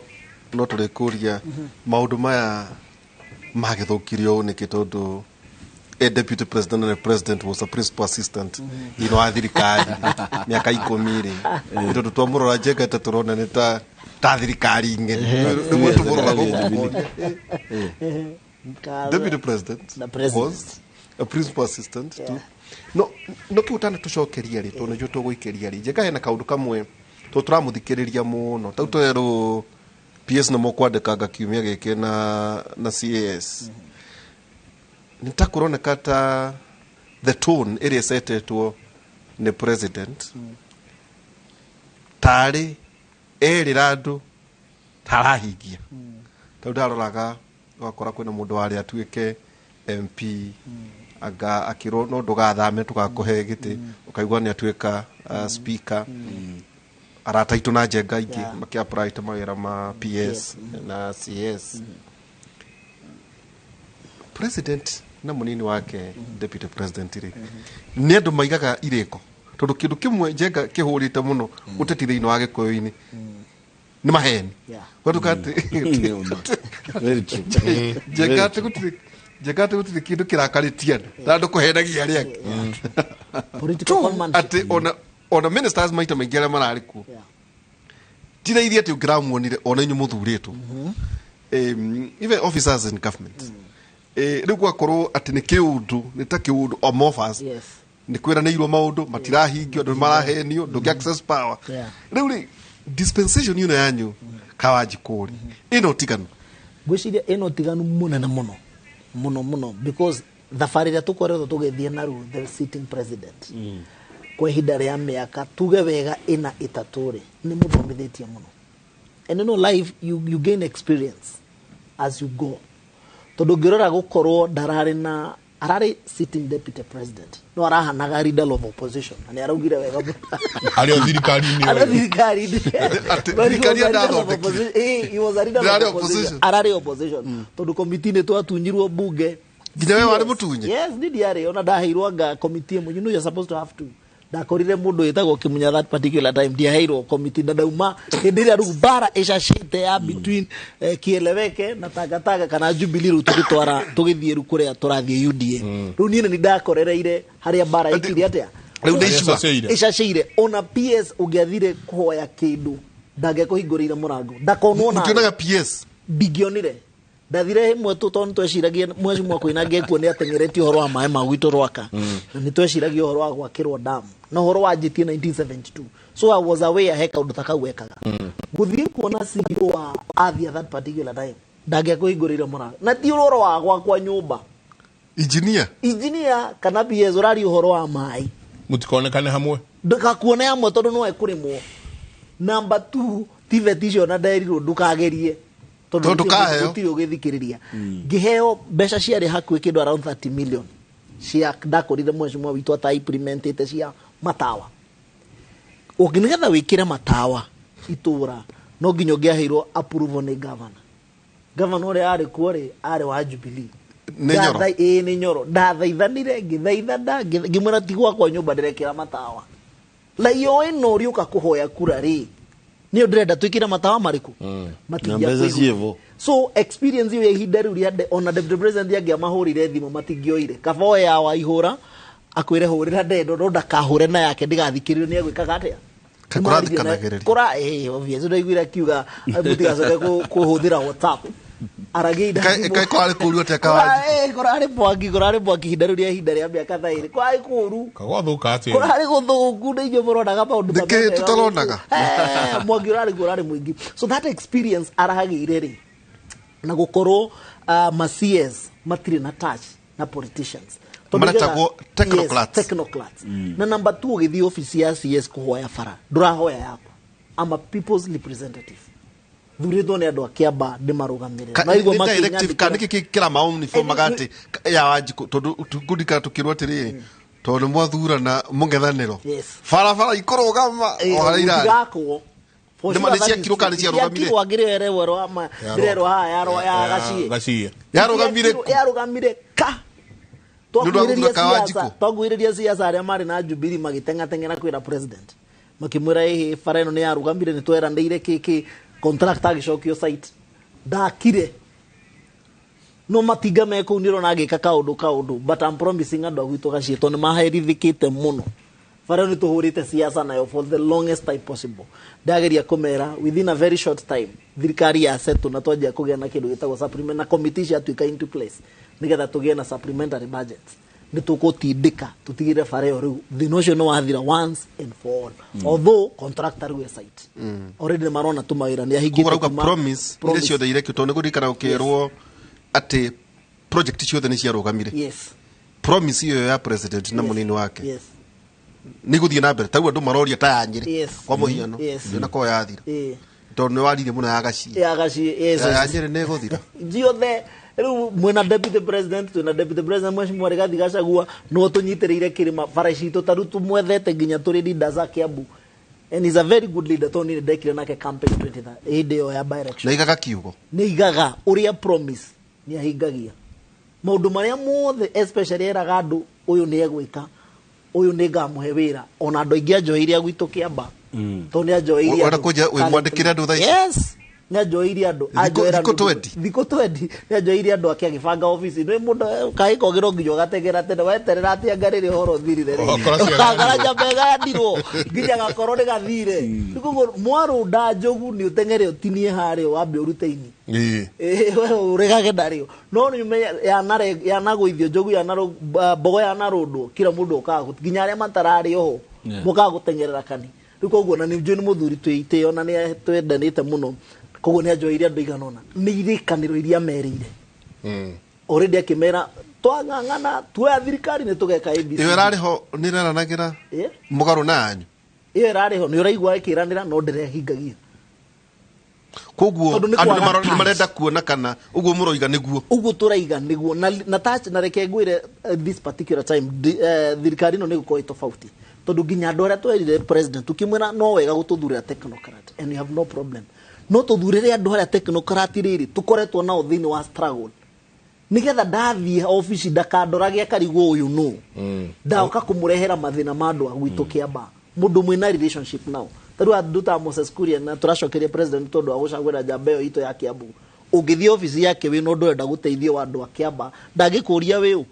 no turikuria maundu maya magithukirio ni kitondu deputy president and president was a principal assistant ino athirikari miaka 10 ri ndu twamurora jega turona ni ta thirikari ingene ni tumurora deputy president was a principal assistant to no kiutana tucokeria ri tone jo tuguikeria ri jega hena kaundu kamwe to turamuthikiriria muno tau twero PS na mokwandikaga kiumia gike na CAS nitakurona kata the tone area setetwo ni president tari randu tarahingia tau ndaroraga wakora kwina mundu wari atuike MP aga akiro no ndugathame tugakuhe giti ukaigwa ni atuika speaker arataitwo na njenga ingi makiapply ta mawira ma PS na CS president na munini wake deputy president ri ni andu maigaga iriko tondu kindu kimwe njenga kihurite muno uteti thiini wa gikoyo-ini ni maheni watukati very true jegate gutiri kindu kirakaritia ndandu kuhenagia aria political command ati ona ministers maita maingi aria marari ku tira iria ati ungiramuonire ona inyu muthuritwo even officers in government riu gwakorwo ati ni kiundu ni ta kiundu omofas ni kwira ni irwo maundu matirahingio ndu marahenio ndu access power riu ri dispensation ino yanyu kawajikuri ino tiganu gwiciria ino tiganu muno na muno because thabarä rä a tå koretwo tå gäthiä naru the sitting president kwa ihinda rä a mä aka tuge wega ä na ä tatå rä nä må thomithä tie må no and no life you gain experience as you go tondå ngä rora gå korwo ndararä na ararä sitting deputy president no arahanaga leader of opposition na nä araugire wega arä o thirikari-inä ararä opposition tondå komiti-inä twatunyirwo mbunge nginya we warä må tunye yes ni diarä ona ndaheirwo anga komiti ĩmwe you know you're supposed to have to ndakorire mundu itagwo kimunya that particular time ndiaheirwo komiti na ndauma hindi ria rugu bara icacite ya between kieleweke na tagataga kana Jubilee ru tugithie ru kuria turathie UDA ru ni ndakorereire haria bara ikiri atia riu icacire ona PS ungiathire kuhoya kindu ndangekuhingurira murango ndakonwo na mukionaga PS bigionire ndathire imwe tutondu tweciragia mwezi mwako inange kuo ni atengereti uhoro wa maĩ ma gwitũ rwaka na ni tweciragia uhoro wa gwakĩrwo dam na uhoro wa jitie 1972 so I was aware heka undu takawekaga guthie kuona CEO wa Avia that particular time ndangekuhingurira murango na ti uhoro wa gwakwa nyumba engineer kana PS urari uhoro wa maĩ mutikonekane hamwe ndakakuone hamwe tondu no ekurimwo number 2 tivetisho na ndairirwo ndukagerie tondu gutiri ugithikiriria ngiheo mbeca ciari hakuhi kindu around 30 million cia ndakorire mweshimwa witu ata implementate cia matawa ukinigetha wikire matawa itura no nginyo ngiaheirwo approval ni governor ore ari kuore ari wa Jubilee ni nyoro ndathaithanire ngithaitha ngimwira tigwa kwa nyumba ndirekira matawa la yo eno riuka kuhoya kura ri ni ndrenda twikira matawa mariku matingia so experience yo ihinda riu riande ona deputy president yangia mahurire thimo matingioire kabo ya wa ihura akwire hurira ndendo ndo ndakahure na yake ndigathikiririo ni egwikaga atia kura obvious ndo igwira kiuga mutigacoke kuhuthira WhatsApp aragida kai kwari kuru tekawaji kurari bwaki hidaruria hidaria miaka thairi kwai kuru kagwathuka ati kurari guthuku ndi nyo muronaga maundu dike tutalonaga mwagirari kurari mwingi so that experience arahagire ri na gukorwo ma CS matiri na touch na politicians manatagwo technocrats na number 2 githi office ya CS kuhoya fara ndurahoya yako ama people's representative thuritwo ni andu akiamba ndimarugamire na igwa directive kaniki kila maoni for magati ya wajiko tondu tukudika tukirwo tiriri tondu mwathura na mungethaniro fara ikurugama oharira gako ndimalecia kiruka ni cia rugamire wagire wero ama direro ha ya gacie yarugamire ka twaguiriria siasa aria mari na Jubilee magitengatengera kwira president makimwira ehe fara ino ni yarugamire ni twerandeire kiki contract agicokio site ndakire no matiga meko niro nagika kaundu but I'm promising andu agwito gacieto ni maherithikite muno fara ni tuhurite siasa nayo for the longest time possible ndageria kumera within a very short time thirikari ya setu na twaje kugia na kindu gitagwo supplement na committee cia tuika into place nigetha tugie na supplementary budget nitukutindika tutigire fara yo riu the notion no wathira once and for all although contractor we site already marona tumawira ni ahingite kuma promise ile cio theire kito ni gurikana ukirwo ati project cio theni cia rugamire promise iyo ya president na munini wake ni guthie na mbere tagu andu maroria ta yanyiri kwa muhiano na ko yathira tondu ni warire muno ya gacie yanyiri ne guthira jiothe riu mwena deputy president tuna deputy president mweshimwa Rigathi Gachagua no tunyitireire kirima fara cito taru tumwethete nginya turi leader za Kiambu and he's a very good leader toni ni dekire nake campaign 20 ide ya by election na igaga kiugo ni igaga uria promise ni ahingagia maundu maria mothe especially era gandu uyu ni egwika uyu ni ngamuhe wira ona andu ingi anjoiria gwitu Kiamba toni anjoiria wala kuja we mwandikire andu thaisi nyajoiria andu ajoera thiko 20 nyajoiria andu akigibanga office ni mundu kaiko giro ngiyo gategera tene weterera ati angarire horo thirire kagaraja bega ndirwo nginya gakoro ni gathire nikugo mwaru ndajogu ni utengere utinie hari wambe uruteini wewe uregage ndario no ni ya naguithio jogu ya naro bogo ya narodo kila mundu ukaga nginya aria matarari oho mukaga gutengerera kani rikugo na ni njoni muthuri twite ona ni twendanite muno kogo ni ajoiria andu iganona ni irikaniro iria merire already akimera twangangana tuya thirikari ni tugeka ABC iyo rariho ni raranagira mugaru nanyu iyo rariho ni uraigwa ikiranira no ndirehingagia koguo andu marenda kuona kana uguo muroiga niguo uguo turaiga niguo na touch na reke ngwire this particular time thirikari no ni guko tofauti tondu nginya andu aria twerire president ukimwira no wega gututhurira technocrat and you have no problem no tuthurire andu aria technocrat riri tukoretwo na uthini wa struggle nigetha ndathie office ndakandorage akarigo uyu no ndauka kumurehera mathina mandu agwitu Kiamba mundu mwina relationship now taru aduta Moses Kuria na turacokeria president tondu agucagwira jambeo ito ya Kiambu ungithie office yake we no ndwenda guteithio andu a Kiamba ndangikuria wiu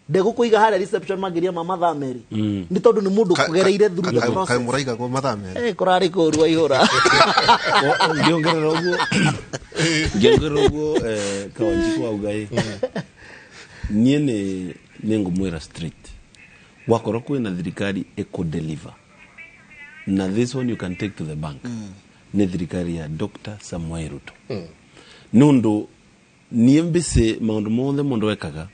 ndego kuiga hara reception magiria mama thameri ni tondu ni mundu kugereire through the process kai muraiga go mathameri kurari kurwa ihura ngiongerera uguo kawanjiku augai nie ni ngumwira street wakorwo kwina thirikari eco deliver na this one you can take to the bank ni thirikari ya Dr. Samuel Ruto nundu nie mbise maundu mothe mundu wekaga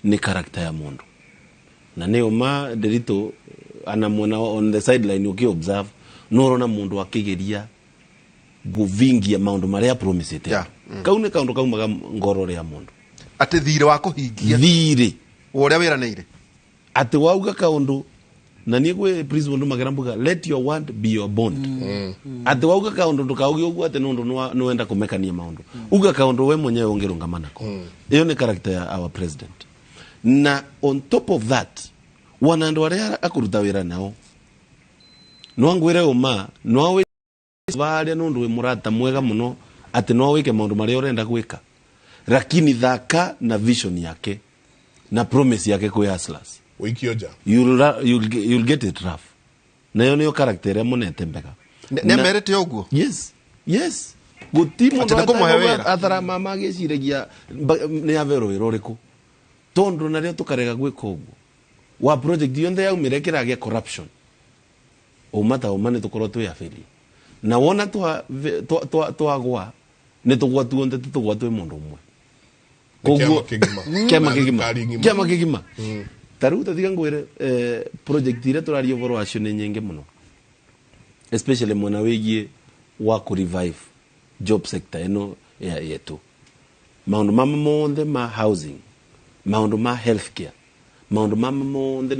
ni karakta ya mundu na neo ma derito anamwona on the sideline ukiobserve norona mundu akigeria guvingia maundu maria promisete kaune kaundu kaumaga ngoro ya mundu ati thire wa kuhingia thire uria wiraneire ati wauga kaundu na nie gwe please mundu magera mbuga let your word be your bond ati wauga kaundu ndukaugi ugu ati nundu noenda kumekania maundu uga kaundu we mwenyewe ongerungamana ko iyo ni character ya our president na on top of that wanandu aria akuruta wira nao no ngwire uma no varia nundu we murata mwega muno ati no wike maundu maria urenda gwika lakini thaka na vision yake na promise yake kwa hustlers wikioja you'll get it rough na yo niyo character ya monete mbega ne merete yoguo yes gutimo ndo athara mama giciragia ni avero iroriku tondu na rio tukarega gwika uguo wa project yonthe yaumire kiragia corruption umata umane tukorwo tu yafeli na wona twagwa ni tugwa tuonte tugwa tu mundu umwe koguo kiama kigima taru tathiga ngwire project ire turari ovoro acio ni nyingi muno especially mwana wigie wa ku revive job sector eno yetu maundu mama monde ma housing maundu ma healthcare maundu mama monde